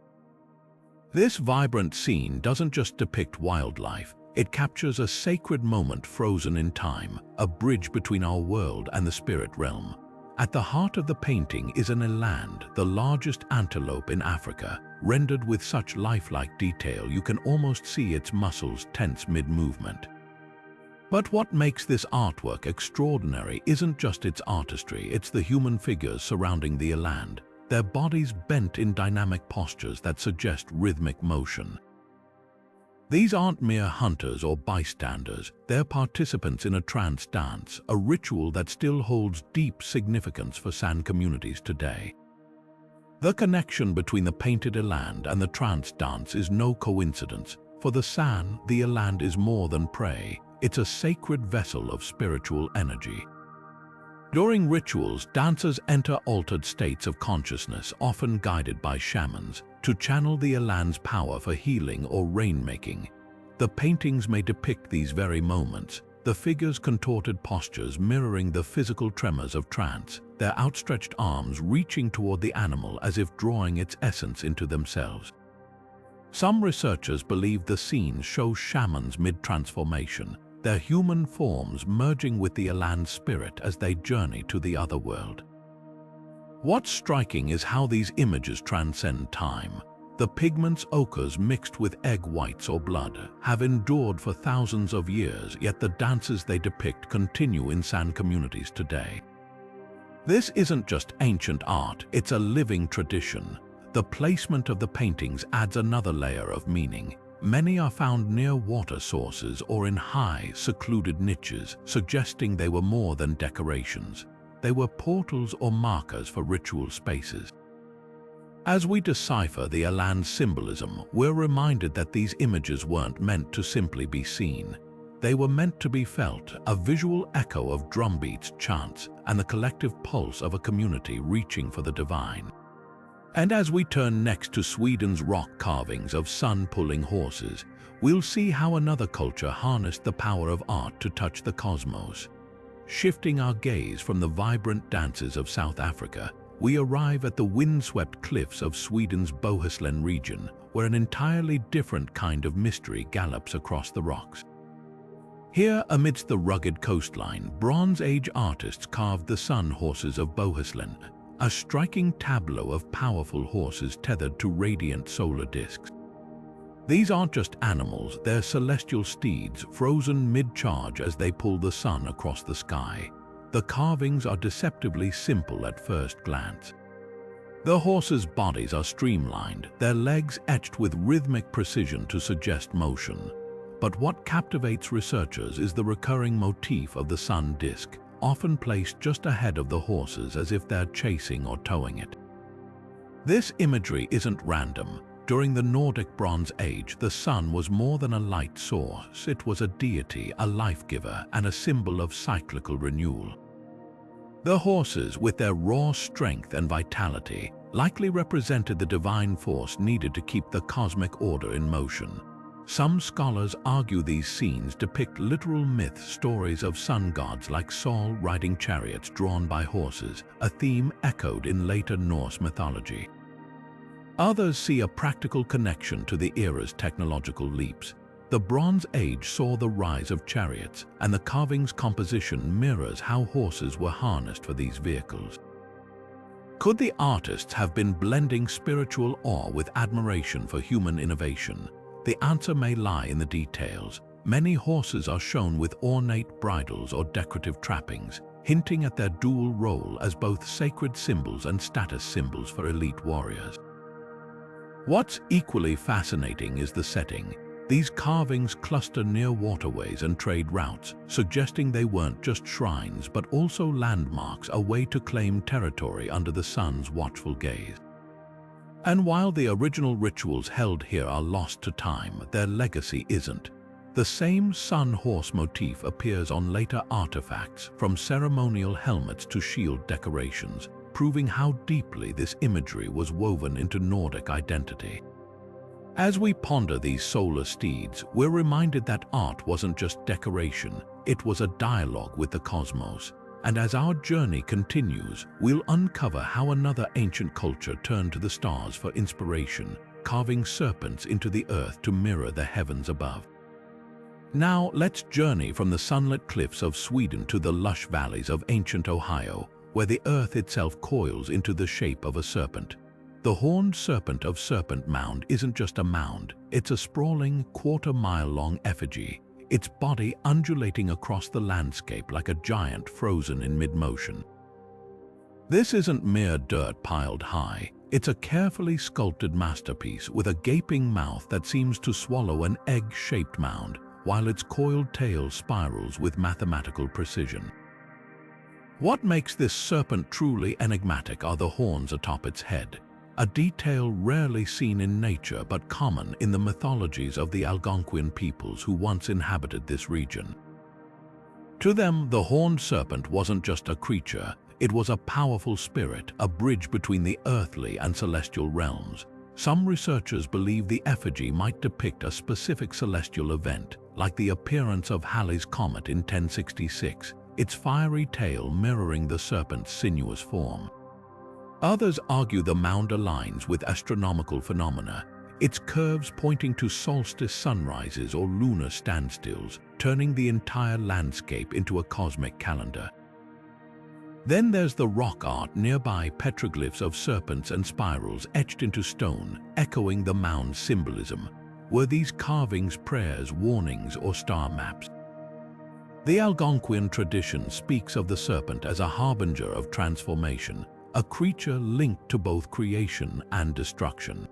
This vibrant scene doesn't just depict wildlife, it captures a sacred moment frozen in time, a bridge between our world and the spirit realm. At the heart of the painting is an eland, the largest antelope in Africa, rendered with such lifelike detail you can almost see its muscles tense mid-movement. But what makes this artwork extraordinary isn't just its artistry, it's the human figures surrounding the eland, their bodies bent in dynamic postures that suggest rhythmic motion. These aren't mere hunters or bystanders, they're participants in a trance dance, a ritual that still holds deep significance for Sand communities today. The connection between the painted eland and the trance dance is no coincidence. For the Sand, the eland is more than prey, it's a sacred vessel of spiritual energy. During rituals, dancers enter altered states of consciousness, often guided by shamans, to channel the eland's power for healing or rainmaking. The paintings may depict these very moments, the figures' contorted postures mirroring the physical tremors of trance, their outstretched arms reaching toward the animal as if drawing its essence into themselves. Some researchers believe the scenes show shamans mid-transformation, their human forms merging with the eland's spirit as they journey to the other world. What's striking is how these images transcend time. The pigments ochres mixed with egg whites or blood have endured for thousands of years, yet the dances they depict continue in Sand communities today. This isn't just ancient art, it's a living tradition. The placement of the paintings adds another layer of meaning. Many are found near water sources or in high, secluded niches, suggesting they were more than decorations. They were portals or markers for ritual spaces. As we decipher the eland's symbolism, we're reminded that these images weren't meant to simply be seen. They were meant to be felt, a visual echo of drumbeats, chants, and the collective pulse of a community reaching for the divine. And as we turn next to Sweden's rock carvings of sun-pulling horses, we'll see how another culture harnessed the power of art to touch the cosmos. Shifting our gaze from the vibrant dances of South Africa, we arrive at the windswept cliffs of Sweden's Bohuslän region, where an entirely different kind of mystery gallops across the rocks. Here, amidst the rugged coastline, Bronze Age artists carved the sun horses of Bohuslän, a striking tableau of powerful horses tethered to radiant solar discs. These aren't just animals, they're celestial steeds, frozen mid-charge as they pull the sun across the sky. The carvings are deceptively simple at first glance. The horses' bodies are streamlined, their legs etched with rhythmic precision to suggest motion. But what captivates researchers is the recurring motif of the sun disk, often placed just ahead of the horses as if they're chasing or towing it. This imagery isn't random. During the Nordic Bronze Age, the sun was more than a light source. It was a deity, a life-giver, and a symbol of cyclical renewal. The horses, with their raw strength and vitality, likely represented the divine force needed to keep the cosmic order in motion. Some scholars argue these scenes depict literal myth stories of sun gods like Sol riding chariots drawn by horses, a theme echoed in later Norse mythology. Others see a practical connection to the era's technological leaps. The Bronze Age saw the rise of chariots, and the carving's composition mirrors how horses were harnessed for these vehicles. Could the artists have been blending spiritual awe with admiration for human innovation? The answer may lie in the details. Many horses are shown with ornate bridles or decorative trappings, hinting at their dual role as both sacred symbols and status symbols for elite warriors. What's equally fascinating is the setting. These carvings cluster near waterways and trade routes, suggesting they weren't just shrines but also landmarks, a way to claim territory under the sun's watchful gaze. And while the original rituals held here are lost to time, their legacy isn't. The same sun-horse motif appears on later artifacts, from ceremonial helmets to shield decorations, proving how deeply this imagery was woven into Nordic identity. As we ponder these solar steeds, we're reminded that art wasn't just decoration, it was a dialogue with the cosmos. And as our journey continues, we'll uncover how another ancient culture turned to the stars for inspiration, carving serpents into the earth to mirror the heavens above. Now, let's journey from the sunlit cliffs of Sweden to the lush valleys of ancient Ohio, where the earth itself coils into the shape of a serpent. The horned serpent of Serpent Mound isn't just a mound, it's a sprawling, quarter-mile-long effigy, its body undulating across the landscape like a giant frozen in mid-motion. This isn't mere dirt piled high, it's a carefully sculpted masterpiece with a gaping mouth that seems to swallow an egg-shaped mound, while its coiled tail spirals with mathematical precision. What makes this serpent truly enigmatic are the horns atop its head, a detail rarely seen in nature but common in the mythologies of the Algonquian peoples who once inhabited this region. To them, the horned serpent wasn't just a creature, it was a powerful spirit, a bridge between the earthly and celestial realms. Some researchers believe the effigy might depict a specific celestial event, like the appearance of Halley's Comet in 1066, its fiery tail mirroring the serpent's sinuous form. Others argue the mound aligns with astronomical phenomena, its curves pointing to solstice sunrises or lunar standstills, turning the entire landscape into a cosmic calendar. Then there's the rock art nearby, petroglyphs of serpents and spirals etched into stone, echoing the mound's symbolism. Were these carvings prayers, warnings, or star maps? The Algonquian tradition speaks of the serpent as a harbinger of transformation, a creature linked to both creation and destruction.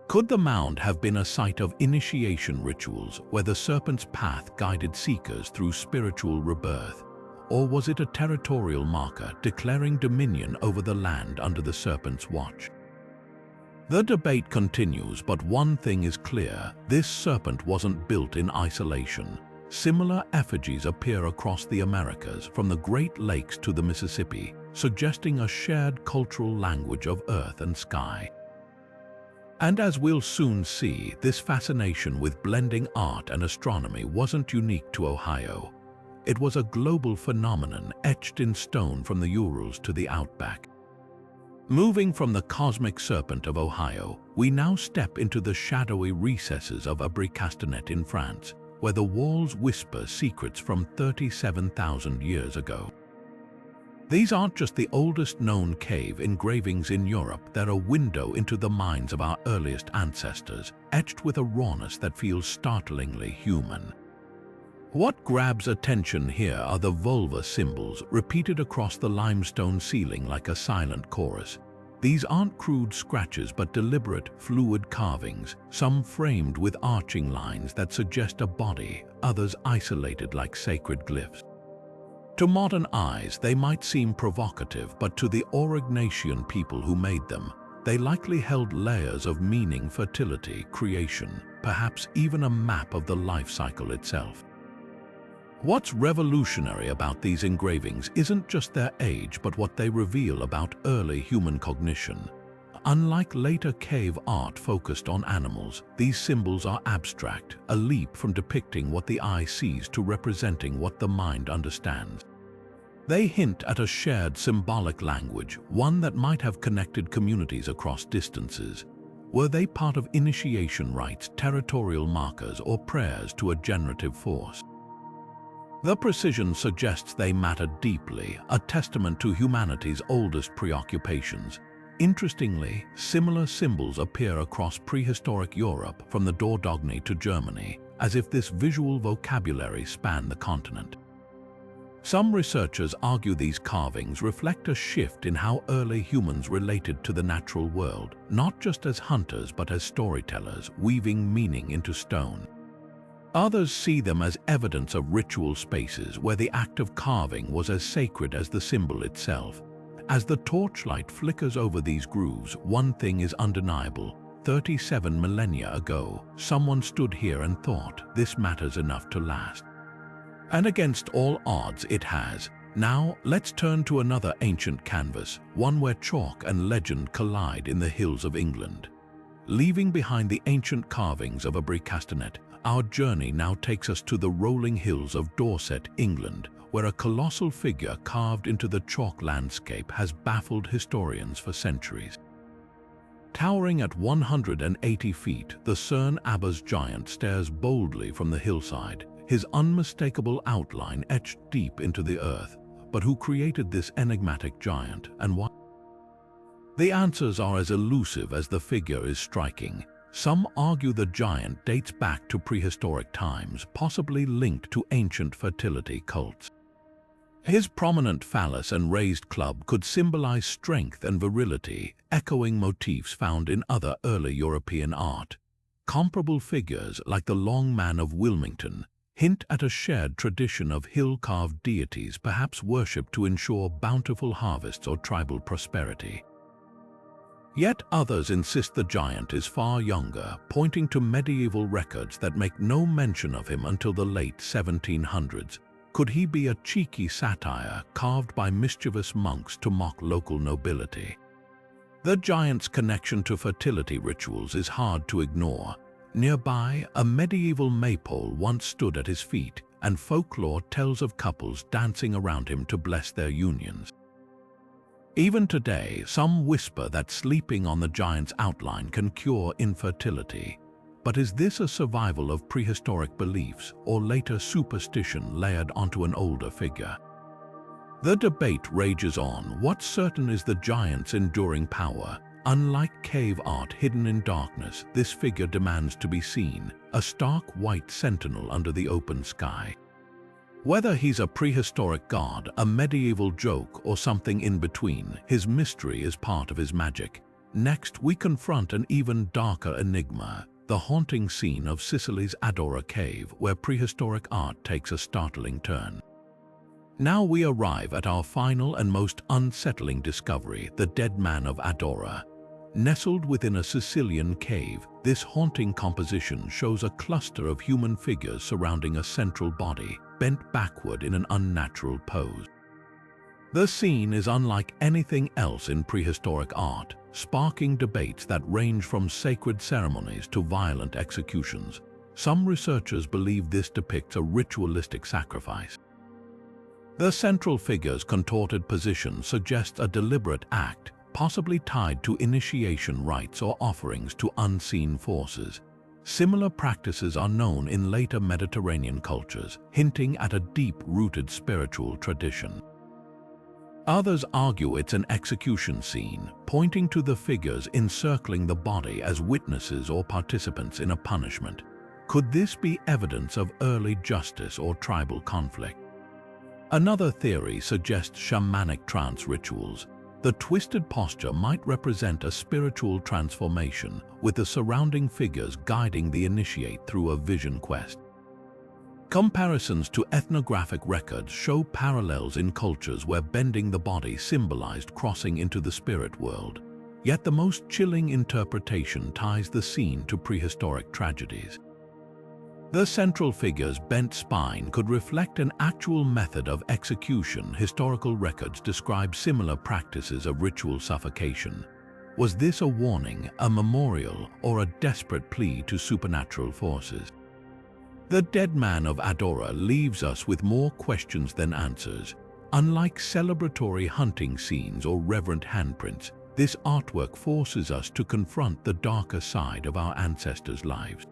Could the mound have been a site of initiation rituals where the serpent's path guided seekers through spiritual rebirth? Or was it a territorial marker declaring dominion over the land under the serpent's watch? The debate continues, but one thing is clear: this serpent wasn't built in isolation. Similar effigies appear across the Americas, from the Great Lakes to the Mississippi, suggesting a shared cultural language of earth and sky. And as we'll soon see, this fascination with blending art and astronomy wasn't unique to Ohio. It was a global phenomenon etched in stone from the Urals to the Outback. Moving from the cosmic serpent of Ohio, we now step into the shadowy recesses of Abri-Castanet in France, where the walls whisper secrets from 37,000 years ago. These aren't just the oldest known cave engravings in Europe, they're a window into the minds of our earliest ancestors, etched with a rawness that feels startlingly human. What grabs attention here are the vulva symbols repeated across the limestone ceiling like a silent chorus. These aren't crude scratches but deliberate, fluid carvings, some framed with arching lines that suggest a body, others isolated like sacred glyphs. To modern eyes, they might seem provocative, but to the Aurignacian people who made them, they likely held layers of meaning: fertility, creation, perhaps even a map of the life cycle itself. What's revolutionary about these engravings isn't just their age, but what they reveal about early human cognition. Unlike later cave art focused on animals, these symbols are abstract, a leap from depicting what the eye sees to representing what the mind understands. They hint at a shared symbolic language, one that might have connected communities across distances. Were they part of initiation rites, territorial markers, or prayers to a generative force? The precision suggests they mattered deeply, a testament to humanity's oldest preoccupations. Interestingly, similar symbols appear across prehistoric Europe, from the Dordogne to Germany, as if this visual vocabulary spanned the continent. Some researchers argue these carvings reflect a shift in how early humans related to the natural world, not just as hunters but as storytellers, weaving meaning into stone. Others see them as evidence of ritual spaces where the act of carving was as sacred as the symbol itself. As the torchlight flickers over these grooves, one thing is undeniable. 37 millennia ago, someone stood here and thought, this matters enough to last. And against all odds, it has. Now, let's turn to another ancient canvas, one where chalk and legend collide in the hills of England. Leaving behind the ancient carvings of a Castanet, our journey now takes us to the rolling hills of Dorset, England, where a colossal figure carved into the chalk landscape has baffled historians for centuries. Towering at 180 feet, the Cerne Abbas giant stares boldly from the hillside, his unmistakable outline etched deep into the earth. But who created this enigmatic giant, and why? The answers are as elusive as the figure is striking. Some argue the giant dates back to prehistoric times, possibly linked to ancient fertility cults. His prominent phallus and raised club could symbolize strength and virility, echoing motifs found in other early European art. Comparable figures, like the Long Man of Wilmington, hint at a shared tradition of hill-carved deities perhaps worshipped to ensure bountiful harvests or tribal prosperity. Yet others insist the giant is far younger, pointing to medieval records that make no mention of him until the late 1700s. Could he be a cheeky satire carved by mischievous monks to mock local nobility? The giant's connection to fertility rituals is hard to ignore. Nearby, a medieval maypole once stood at his feet, and folklore tells of couples dancing around him to bless their unions. Even today, some whisper that sleeping on the giant's outline can cure infertility. But is this a survival of prehistoric beliefs or later superstition layered onto an older figure? The debate rages on. What's certain is the giant's enduring power. Unlike cave art hidden in darkness, this figure demands to be seen, a stark white sentinel under the open sky. Whether he's a prehistoric god, a medieval joke, or something in between, his mystery is part of his magic. Next, we confront an even darker enigma, the haunting scene of Sicily's Adora cave, where prehistoric art takes a startling turn. Now we arrive at our final and most unsettling discovery, the dead man of Adora. Nestled within a Sicilian cave, this haunting composition shows a cluster of human figures surrounding a central body, bent backward in an unnatural pose. The scene is unlike anything else in prehistoric art, sparking debates that range from sacred ceremonies to violent executions. Some researchers believe this depicts a ritualistic sacrifice. The central figure's contorted position suggests a deliberate act, possibly tied to initiation rites or offerings to unseen forces. Similar practices are known in later Mediterranean cultures, hinting at a deep-rooted spiritual tradition. Others argue it's an execution scene, pointing to the figures encircling the body as witnesses or participants in a punishment. Could this be evidence of early justice or tribal conflict? Another theory suggests shamanic trance rituals. The twisted posture might represent a spiritual transformation, with the surrounding figures guiding the initiate through a vision quest. Comparisons to ethnographic records show parallels in cultures where bending the body symbolized crossing into the spirit world. Yet the most chilling interpretation ties the scene to prehistoric tragedies. The central figure's bent spine could reflect an actual method of execution. Historical records describe similar practices of ritual suffocation. Was this a warning, a memorial, or a desperate plea to supernatural forces? The dead man of Adora leaves us with more questions than answers. Unlike celebratory hunting scenes or reverent handprints, this artwork forces us to confront the darker side of our ancestors' lives.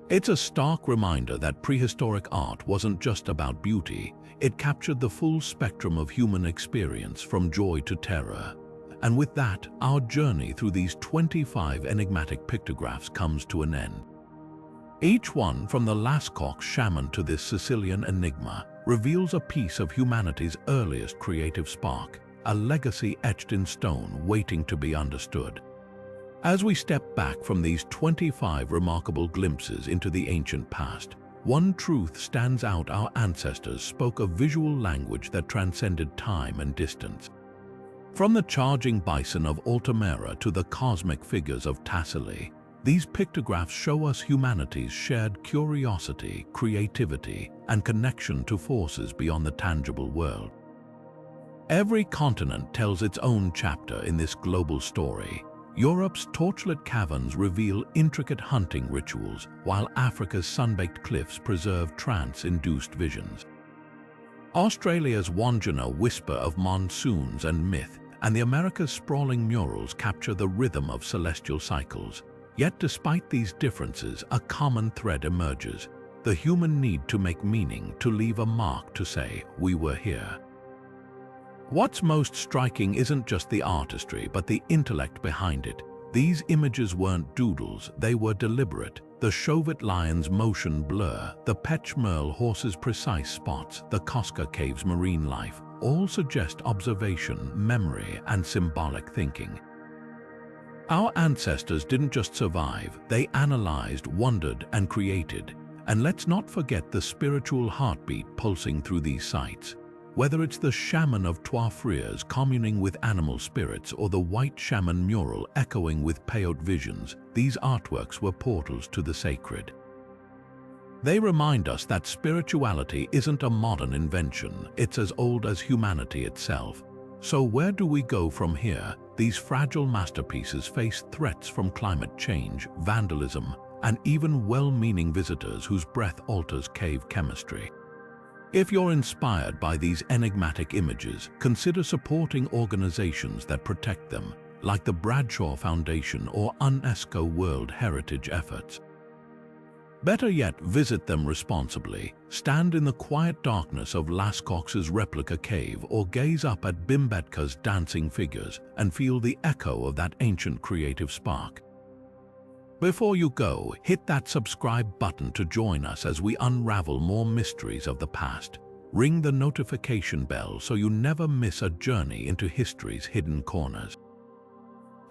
It's a stark reminder that prehistoric art wasn't just about beauty, it captured the full spectrum of human experience from joy to terror. And with that, our journey through these 25 enigmatic pictographs comes to an end. Each one, from the Lascaux Shaman to this Sicilian enigma, reveals a piece of humanity's earliest creative spark, a legacy etched in stone waiting to be understood. As we step back from these 25 remarkable glimpses into the ancient past, one truth stands out: our ancestors spoke a visual language that transcended time and distance. From the charging bison of Altamira to the cosmic figures of Tassili, these pictographs show us humanity's shared curiosity, creativity, and connection to forces beyond the tangible world. Every continent tells its own chapter in this global story. Europe's torchlit caverns reveal intricate hunting rituals, while Africa's sun-baked cliffs preserve trance-induced visions. Australia's Wandjina whisper of monsoons and myth, and the America's sprawling murals capture the rhythm of celestial cycles. Yet despite these differences, a common thread emerges: the human need to make meaning, to leave a mark, to say, "We were here." What's most striking isn't just the artistry, but the intellect behind it. These images weren't doodles, they were deliberate. The Chauvet lion's motion blur, the Pech Merle horse's precise spots, the Cosca cave's marine life, all suggest observation, memory, and symbolic thinking. Our ancestors didn't just survive, they analyzed, wondered, and created. And let's not forget the spiritual heartbeat pulsing through these sites. Whether it's the Shaman of Trois-Frères communing with animal spirits, or the White Shaman mural echoing with peyote visions, these artworks were portals to the sacred. They remind us that spirituality isn't a modern invention, it's as old as humanity itself. So where do we go from here? These fragile masterpieces face threats from climate change, vandalism, and even well-meaning visitors whose breath alters cave chemistry. If you're inspired by these enigmatic images, consider supporting organizations that protect them, like the Bradshaw Foundation or UNESCO World Heritage efforts. Better yet, visit them responsibly. Stand in the quiet darkness of Lascaux's replica cave, or gaze up at Bhimbetka's dancing figures and feel the echo of that ancient creative spark. Before you go, hit that subscribe button to join us as we unravel more mysteries of the past. Ring the notification bell so you never miss a journey into history's hidden corners.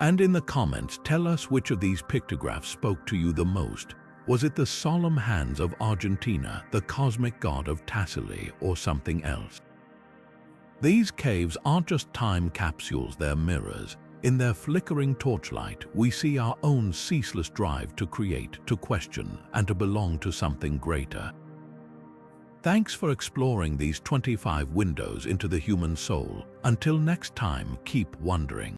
And in the comments, tell us which of these pictographs spoke to you the most. Was it the solemn hands of Argentina, the cosmic god of Tassili, or something else? These caves aren't just time capsules, they're mirrors. In their flickering torchlight, we see our own ceaseless drive to create, to question, and to belong to something greater. Thanks for exploring these 25 windows into the human soul. Until next time, keep wondering.